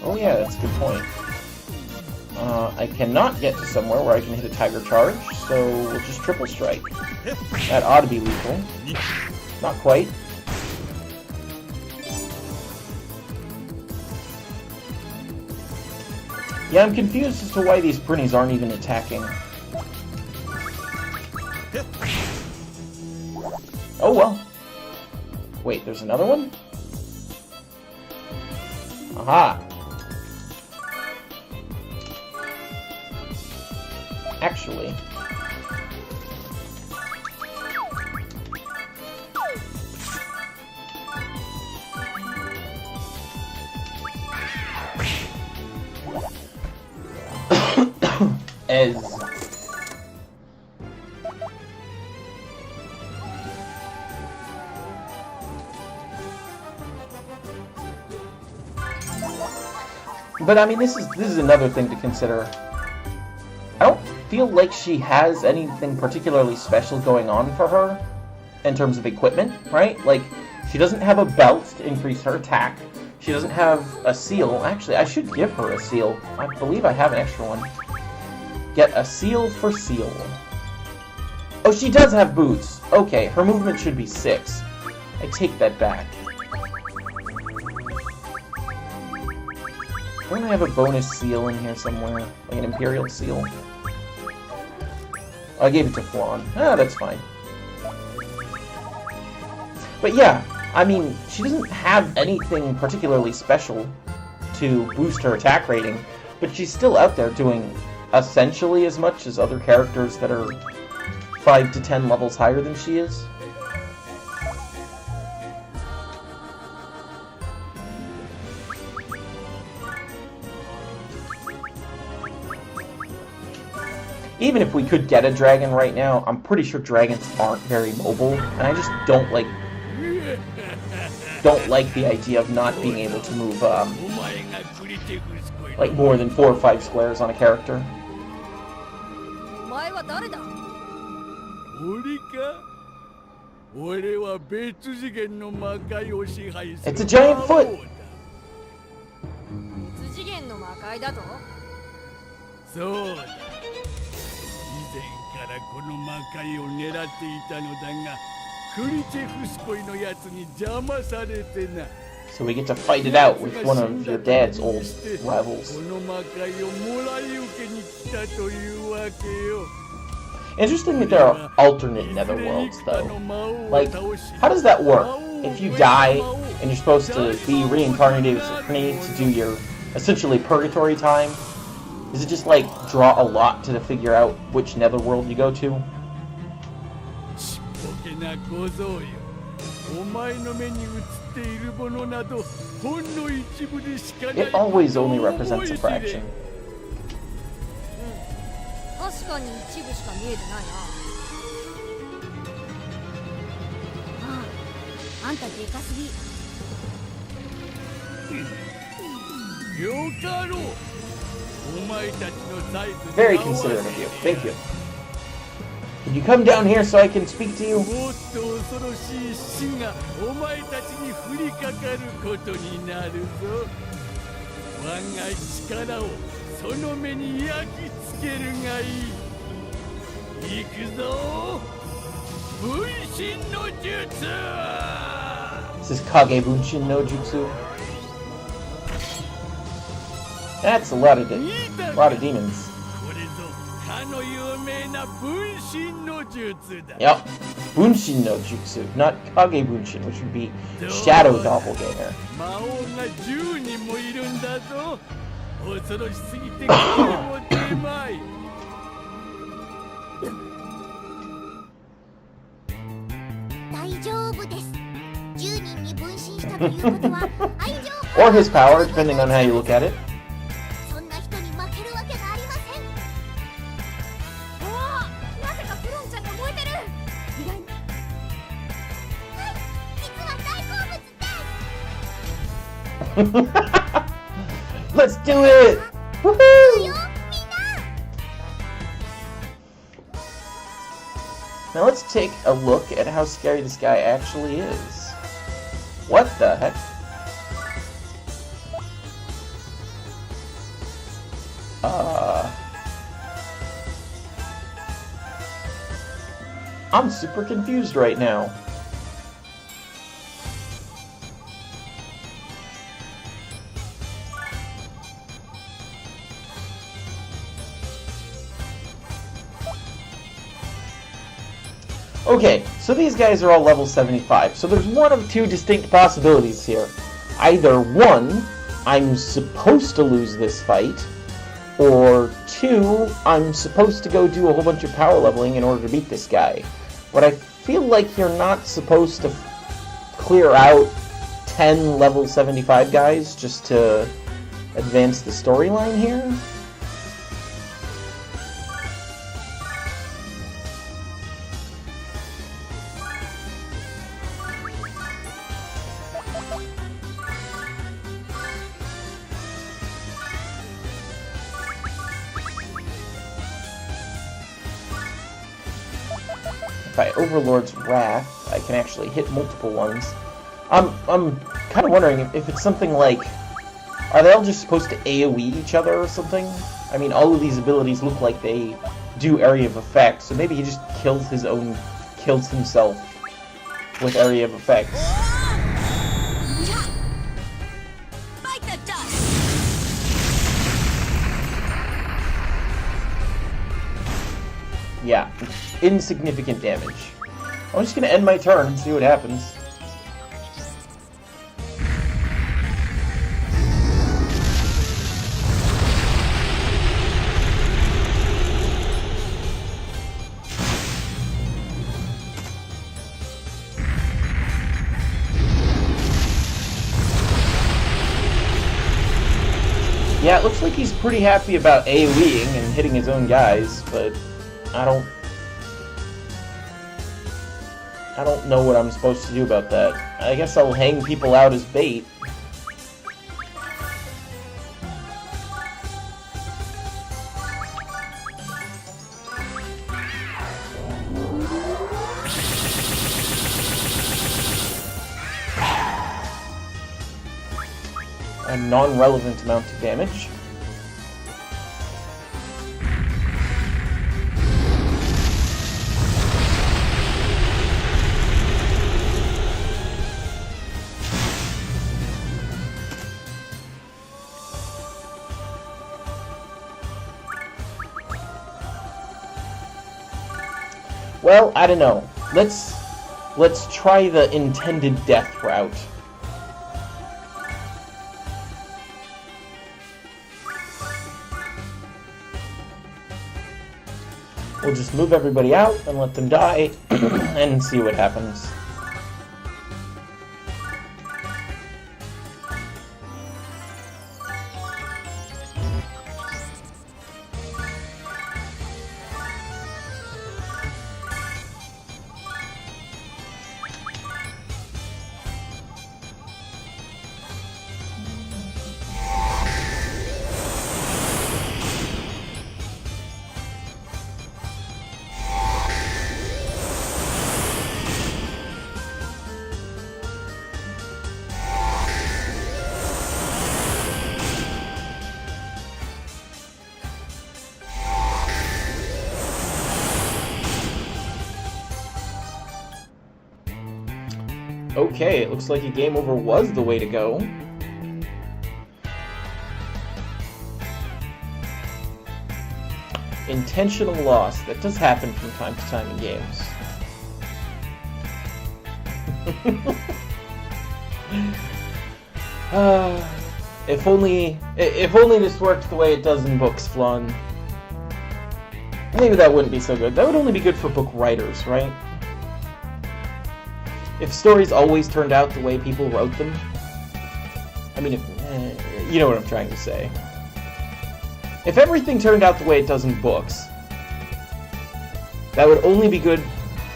[SPEAKER 1] Oh yeah, that's a good point. I cannot get to somewhere where I can hit a Tiger Charge, so we'll just Triple Strike. That ought to be lethal. Not quite. Yeah, I'm confused as to why these Prinnies aren't even attacking. Oh well. Wait, there's another one? Aha! Actually... But I mean, this is another thing to consider. I don't feel like she has anything particularly special going on for her in terms of equipment, right? Like, she doesn't have a belt to increase her attack. She doesn't have a seal. Actually, I should give her a seal. I believe I have an extra one. Get a seal for seal. Oh, she does have boots. Okay, her movement should be 6. I take that back. Don't I have a bonus seal in here somewhere? Like an Imperial seal? I gave it to Flan. Ah, that's fine. But yeah, I mean, she doesn't have anything particularly special to boost her attack rating, but she's still out there doing essentially as much as other characters that are 5 to 10 levels higher than she is. Even if we could get a dragon right now, I'm pretty sure dragons aren't very mobile, and I just don't like the idea of not being able to move like more than 4 or 5 squares on a character. It's a giant foot! So we get to fight it out with one of your dad's old rivals. Interesting that there are alternate netherworlds, though. Like, how does that work? If you die and you're supposed to be reincarnated as a Kree to do your, essentially, purgatory time, is it just, like, draw a lot to figure out which netherworld you go to? It always only represents a fraction.
[SPEAKER 3] 確かに一部しか見えてないな。ああ、あんたでかすぎ。よかろう。お前たちのサイズ。Very considerate of you. Thank you.
[SPEAKER 1] Can you come down here so I can speak to you?
[SPEAKER 2] もっと恐ろしい死がお前たちに降りかかることになるぞ。我が力をその目に焼き付けるがいい。行くぞ。分身の術。
[SPEAKER 1] This is Kage Bunshin no Jutsu. That's a lot of demons. Yep. Bunshin no Jutsu, not Kage Bunshin, which would be Shadow Doppelganger. Or his power, depending on how you look at it. Let's do it! Woohoo! Now let's take a look at how scary this guy actually is. What the heck? I'm super confused right now. Okay, so these guys are all level 75, so there's one of two distinct possibilities here. Either one, I'm supposed to lose this fight, or two, I'm supposed to go do a whole bunch of power leveling in order to beat this guy. But I feel like you're not supposed to clear out 10 level 75 guys just to advance the storyline here. By Overlord's Wrath, I can actually hit multiple ones. I'm kind of wondering if it's something like, are they all just supposed to AoE each other or something? I mean, all of these abilities look like they do area of effect, so maybe he just kills himself with area of effects. Yeah, insignificant damage. I'm just gonna end my turn and see what happens. Yeah, it looks like he's pretty happy about AoEing and hitting his own guys, but I don't know what I'm supposed to do about that. I guess I'll hang people out as bait. A non-relevant amount of damage. Well, I don't know. Let's try the intended death route. We'll just move everybody out and let them die and see what happens. Okay, it looks like a game over was the way to go. Intentional loss. That does happen from time to time in games. If only this worked the way it does in books, Flan. Maybe that wouldn't be so good. That would only be good for book writers, right? If stories always turned out the way people wrote them, I mean, you know what I'm trying to say. If everything turned out the way it does in books, that would only be good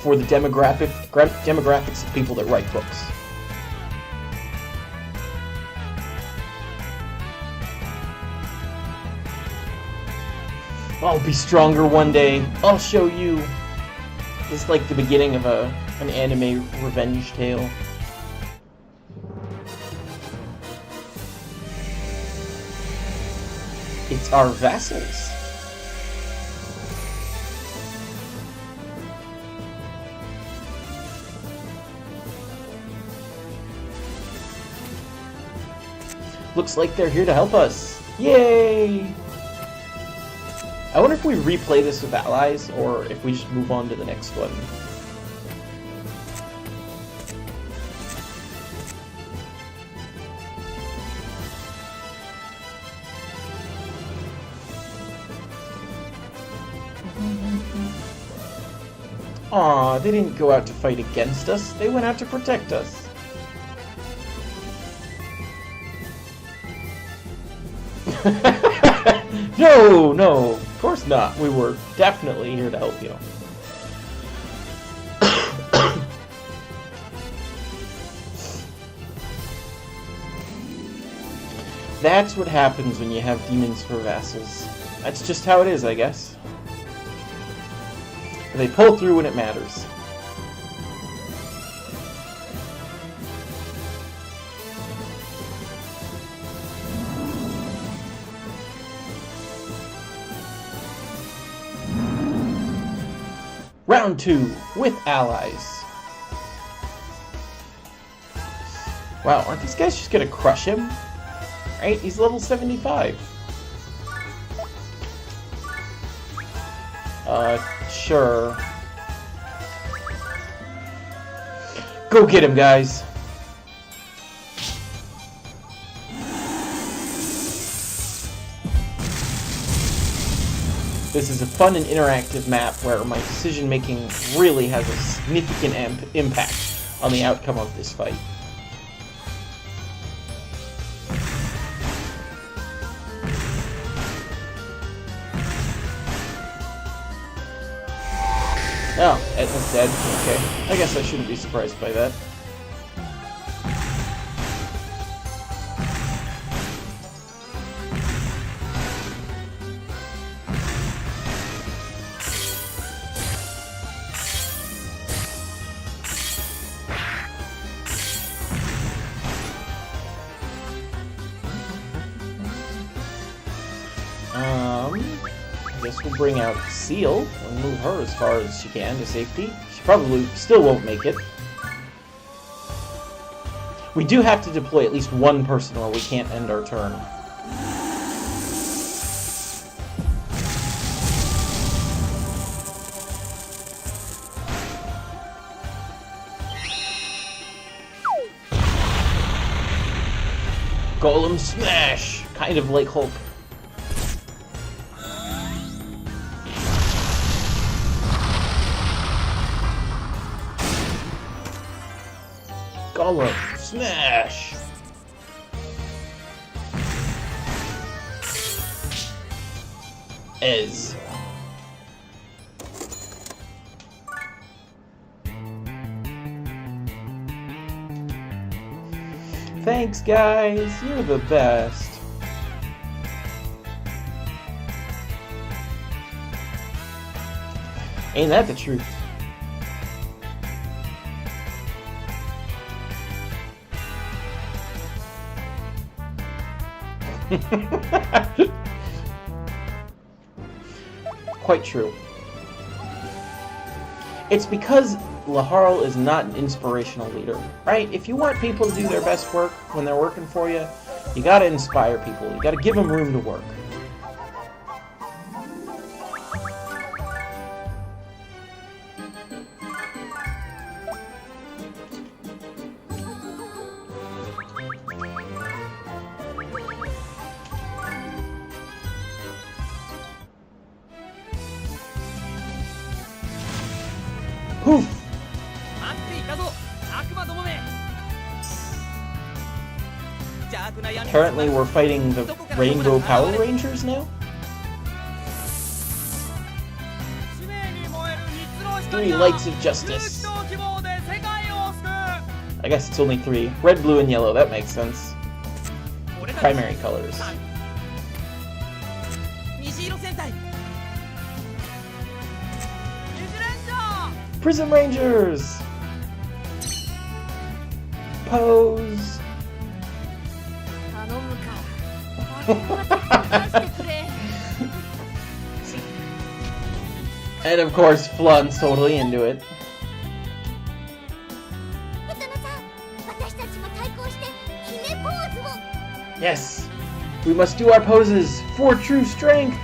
[SPEAKER 1] for the demographics of people that write books. I'll be stronger one day. I'll show you. It's like the beginning of an anime revenge tale. It's our vassals. Looks like they're here to help us. Yay! I wonder if we replay this with allies, or if we just move on to the next one. Aw, they didn't go out to fight against us, they went out to protect us. No, of course not. We were definitely here to help you. That's what happens when you have demons for vassals. That's just how it is, I guess. They pull through when it matters. Round 2 with allies. Wow, aren't these guys just gonna crush him? Right? He's level 75. Sure. Go get him, guys. This is a fun and interactive map where my decision-making really has a significant impact on the outcome of this fight. Oh, Etna's dead. Okay. I guess I shouldn't be surprised by that. I guess we'll bring out Seal and move her as far as she can to safety. She probably still won't make it. We do have to deploy at least one person or we can't end our turn. Golem smash! Kind of like Hulk. Golem smash! Ez. Thanks, guys. You're the best. Ain't that the truth? Quite true. It's because Laharl is not an inspirational leader, right? If you want people to do their best work when they're working for you, you gotta inspire people. You gotta give them room to work. Poof! Apparently we're fighting the Rainbow Power Rangers now? 3 lights of justice. I guess it's only 3. Red, blue, and yellow, that makes sense. Primary colors. Prism Rangers! Pose! And of course, Flun's totally into it. Yes! We must do our poses for true strength!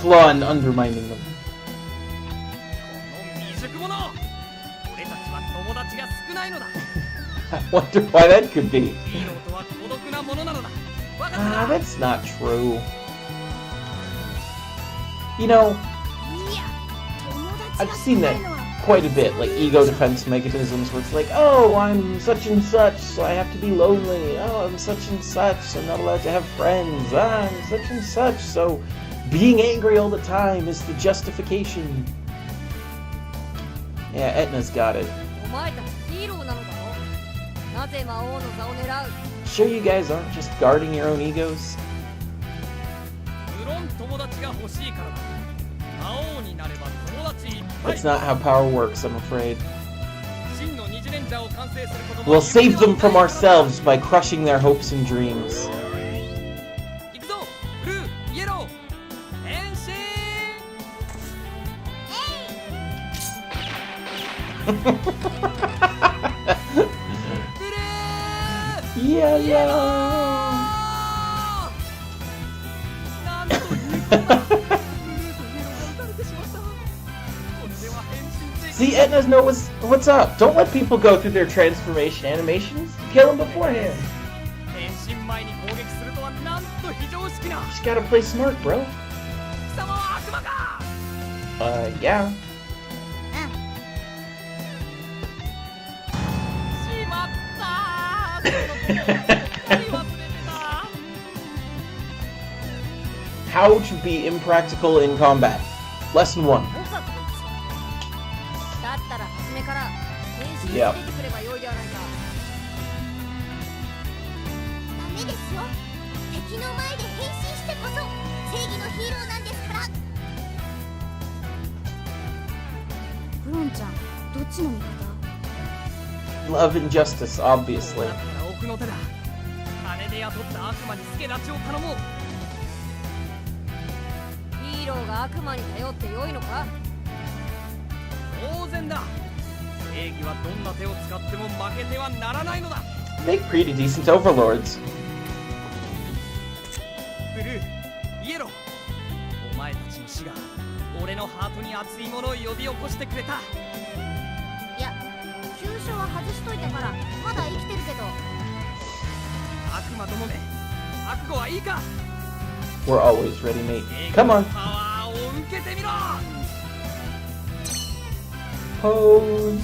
[SPEAKER 1] Flun undermining them. I wonder why that could be. That's not true. You know, I've seen that quite a bit, like ego defense mechanisms where it's like, oh, I'm such and such, so I have to be lonely. Oh, I'm such and such, so I'm not allowed to have friends. Ah, I'm such and such, so being angry all the time is the justification. Yeah, Etna's got it. Sure you guys aren't just guarding your own egos? That's not how power works, I'm afraid. We'll save them from ourselves by crushing their hopes and dreams. Yellow! See, Etna's know what's up. Don't let people go through their transformation animations. Kill them beforehand. Just gotta play smart, bro. Yeah. How to be impractical in combat. Lesson 1. Yep. Love and justice, obviously.
[SPEAKER 3] 当然だ。正義はどんな手を使っても負けてはならないのだ。
[SPEAKER 1] Make pretty decent overlords.
[SPEAKER 3] ブルー、イエロー、お前たちの死が俺のハートに熱いものを呼び起こしてくれた。
[SPEAKER 4] いや、急所は外しといたからまだ生きてるけど。
[SPEAKER 3] 悪魔どもめ、覚悟はいいか。
[SPEAKER 1] We're always ready, mate. Come on.
[SPEAKER 3] パワーを受けてみろ。
[SPEAKER 1] Pose.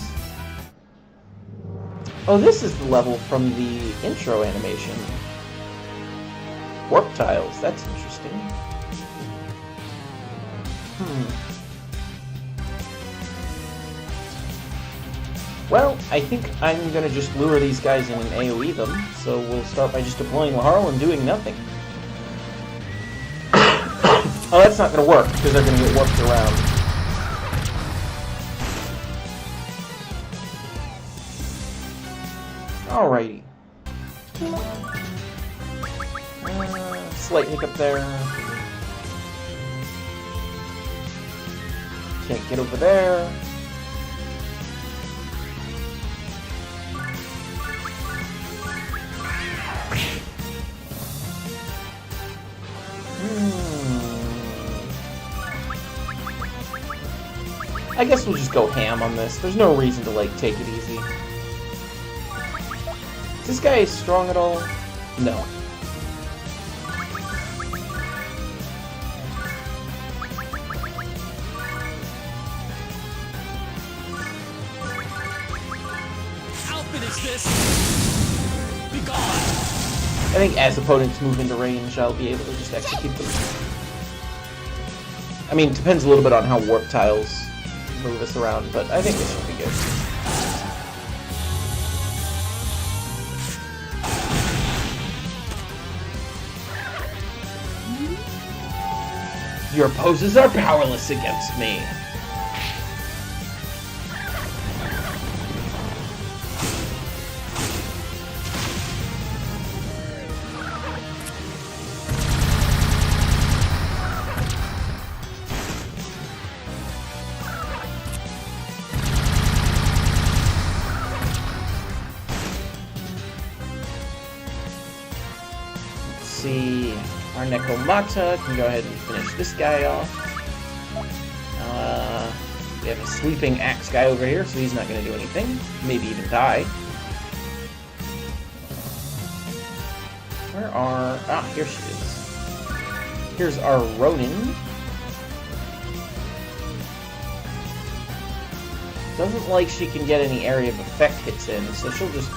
[SPEAKER 1] Oh, this is the level from the intro animation. Warp tiles, that's interesting. Well, I think I'm gonna just lure these guys in and AoE them, so we'll start by just deploying Laharl and doing nothing. Oh, that's not gonna work, because they're gonna get warped around. Alrighty. Slight hiccup there. Can't get over there. I guess we'll just go ham on this. There's no reason to, like, take it easy. Is this guy strong at all? No.
[SPEAKER 3] I'll finish this. Be gone.
[SPEAKER 1] I think as opponents move into range, I'll be able to just execute them. I mean, it depends a little bit on how warp tiles move us around, but I think this should be good. Your poses are powerless against me. See, our Nekomata can go ahead and finish this guy off. We have a sleeping axe guy over here, so he's not going to do anything. Maybe even die. Where are... Ah, here she is. Here's our Ronin. Doesn't like she can get any area of effect hits in, so she'll just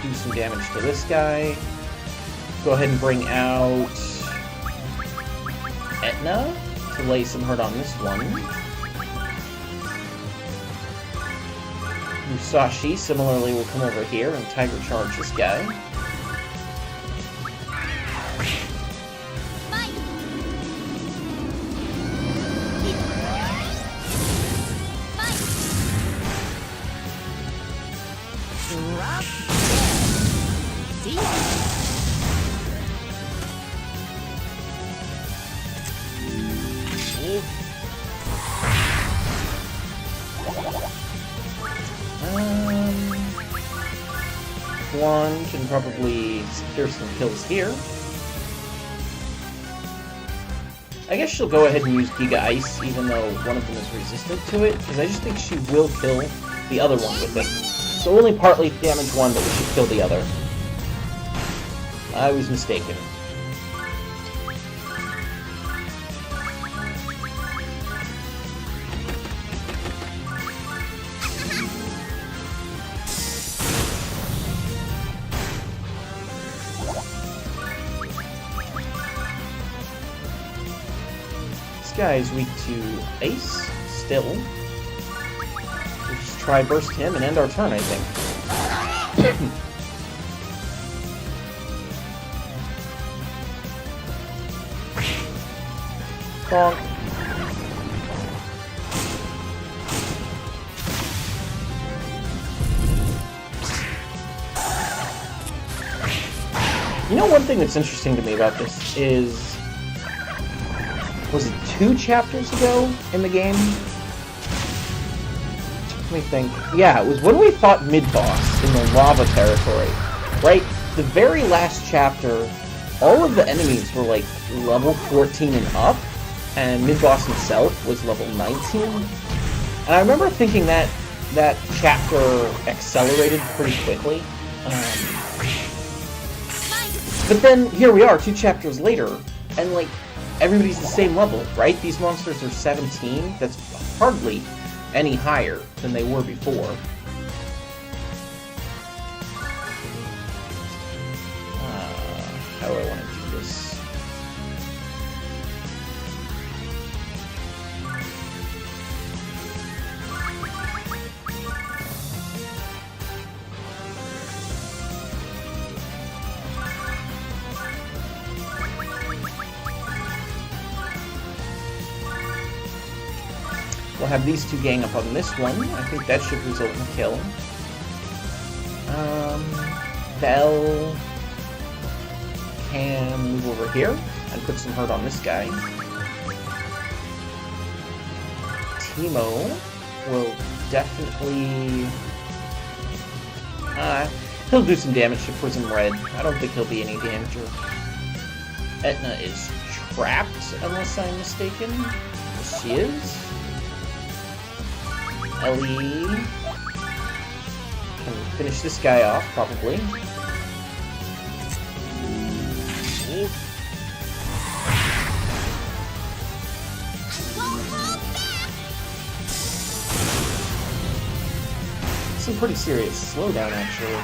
[SPEAKER 1] do some damage to this guy. Go ahead and bring out Etna to lay some hurt on this one. Musashi similarly will come over here and Tiger Charge this guy. One can probably secure some kills here. I guess she'll go ahead and use Giga Ice, even though one of them is resistant to it, because I just think she will kill the other one with it. So only partly damage one, but we should kill the other. I was mistaken. This guy is weak to Ace, still. We'll just try burst him and end our turn, I think. Bonk. You know, one thing that's interesting to me about this is... Was it 2 chapters ago in the game? Let me think. Yeah, it was when we fought mid-boss in the lava territory. Right? The very last chapter, all of the enemies were like level 14 and up, and mid-boss himself was level 19. And I remember thinking that chapter accelerated pretty quickly. But then here we are, 2 chapters later, and like everybody's the same level, right? These monsters are 17. That's hardly any higher than they were before. How do I want to do this? We'll have these two gang up on this one. I think that should result in a kill. Bell can move over here and put some hurt on this guy. Teemo will definitely... he'll do some damage to Prism Red. I don't think he'll be any danger. Etna is trapped, unless I'm mistaken. Yes, she is. Ellie can finish this guy off, probably. Some pretty serious slowdown, actually.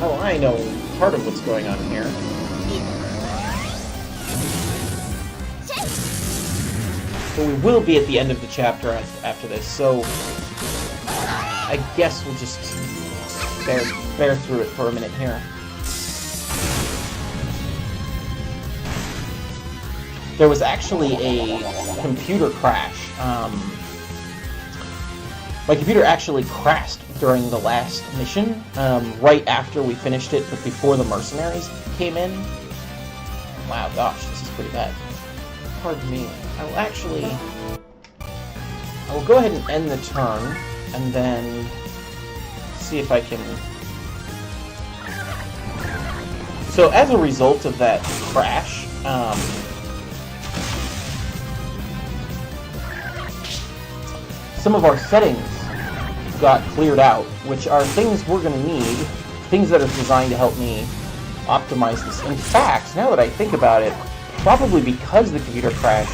[SPEAKER 1] Oh, I know part of what's going on here. But we will be at the end of the chapter after this, so I guess we'll just bear through it for a minute here. There was actually a computer crash. My computer actually crashed during the last mission, right after we finished it, but before the mercenaries came in. Wow, gosh, this is pretty bad. Pardon me. I will go ahead and end the turn, and then see if I can... So, as a result of that crash, some of our settings got cleared out, which are things we're going to need, things that are designed to help me optimize this. In fact, now that I think about it, probably because the computer crashed,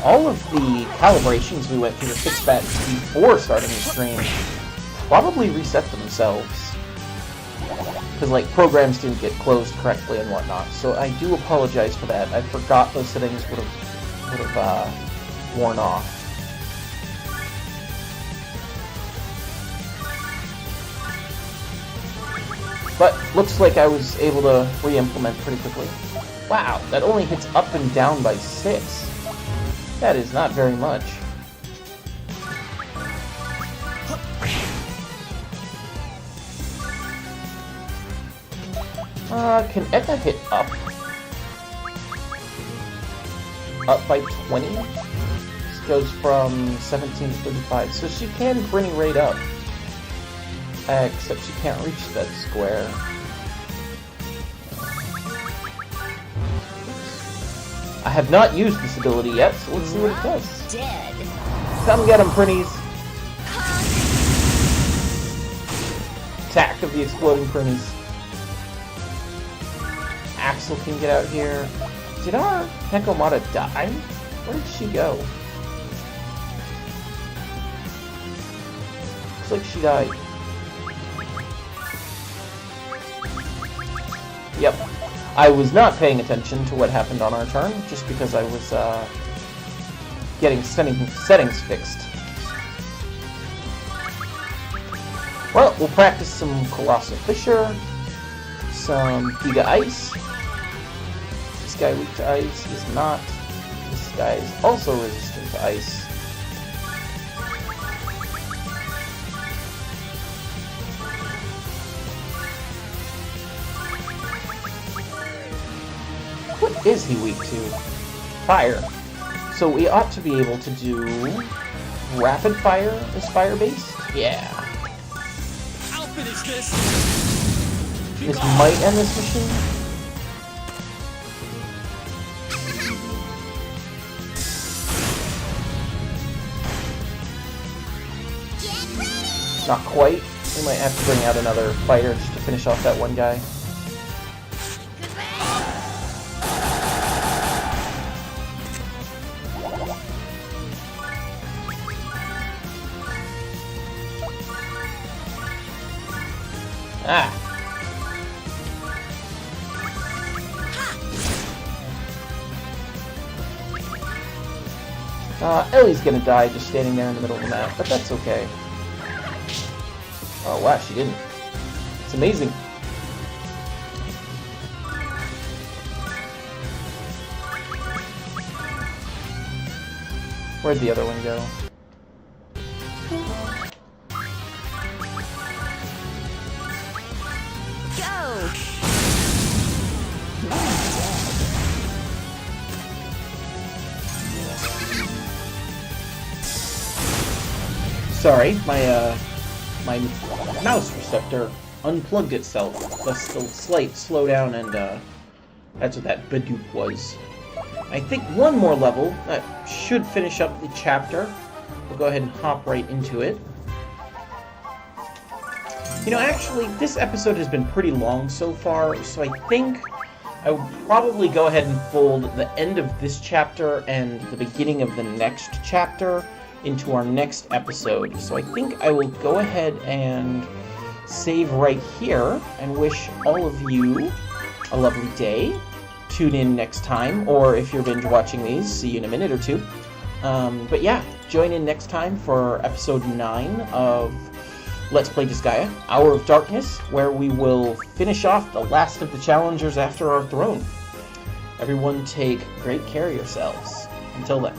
[SPEAKER 1] all of the calibrations we went through to fix that before starting the stream probably reset themselves. Because, like, programs didn't get closed correctly and whatnot. So I do apologize for that. I forgot those settings would have worn off. But looks like I was able to re-implement pretty quickly. Wow, that only hits up and down by 6. That is not very much. Can Etna hit up? Up by 20? This goes from 17 to 35, so she can bring rate up. Except she can't reach that square. I have not used this ability yet, so let's see what it does.
[SPEAKER 4] Dead.
[SPEAKER 1] Come get him, Prinnies! Attack of the exploding Prinnies. Axel can get out here. Did our Hekomata die? Where did she go? Looks like she died. Yep. I was not paying attention to what happened on our turn, just because I was getting settings fixed. Well, we'll practice some Colossal Fissure, some Giga Ice. This guy weak to ice, he's not. This guy is also resistant to ice. What is he weak to? Fire. So we ought to be able to do rapid fire as fire based? Yeah.
[SPEAKER 2] I'll finish this.
[SPEAKER 1] This might end this mission. Not quite. We might have to bring out another fighter just to finish off that one guy. Ah! Ellie's gonna die just standing there in the middle of the map, but that's okay. Oh wow, she didn't. It's amazing. Where'd the other one go? Sorry, my mouse receptor unplugged itself, thus the slight slowdown, and that's what that Badoop was. I think one more level that should finish up the chapter. We'll go ahead and hop right into it. You know, actually, this episode has been pretty long so far, so I think I will probably go ahead and fold the end of this chapter and the beginning of the next chapter into our next episode. So I think I will go ahead and save right here and wish all of you a lovely day. Tune in next time, or if you're binge watching these, see you in a minute or two. But yeah, join in next time for episode 9 of Let's Play Disgaea, Hour of Darkness, where we will finish off the last of the challengers after our throne. Everyone take great care of yourselves. Until then.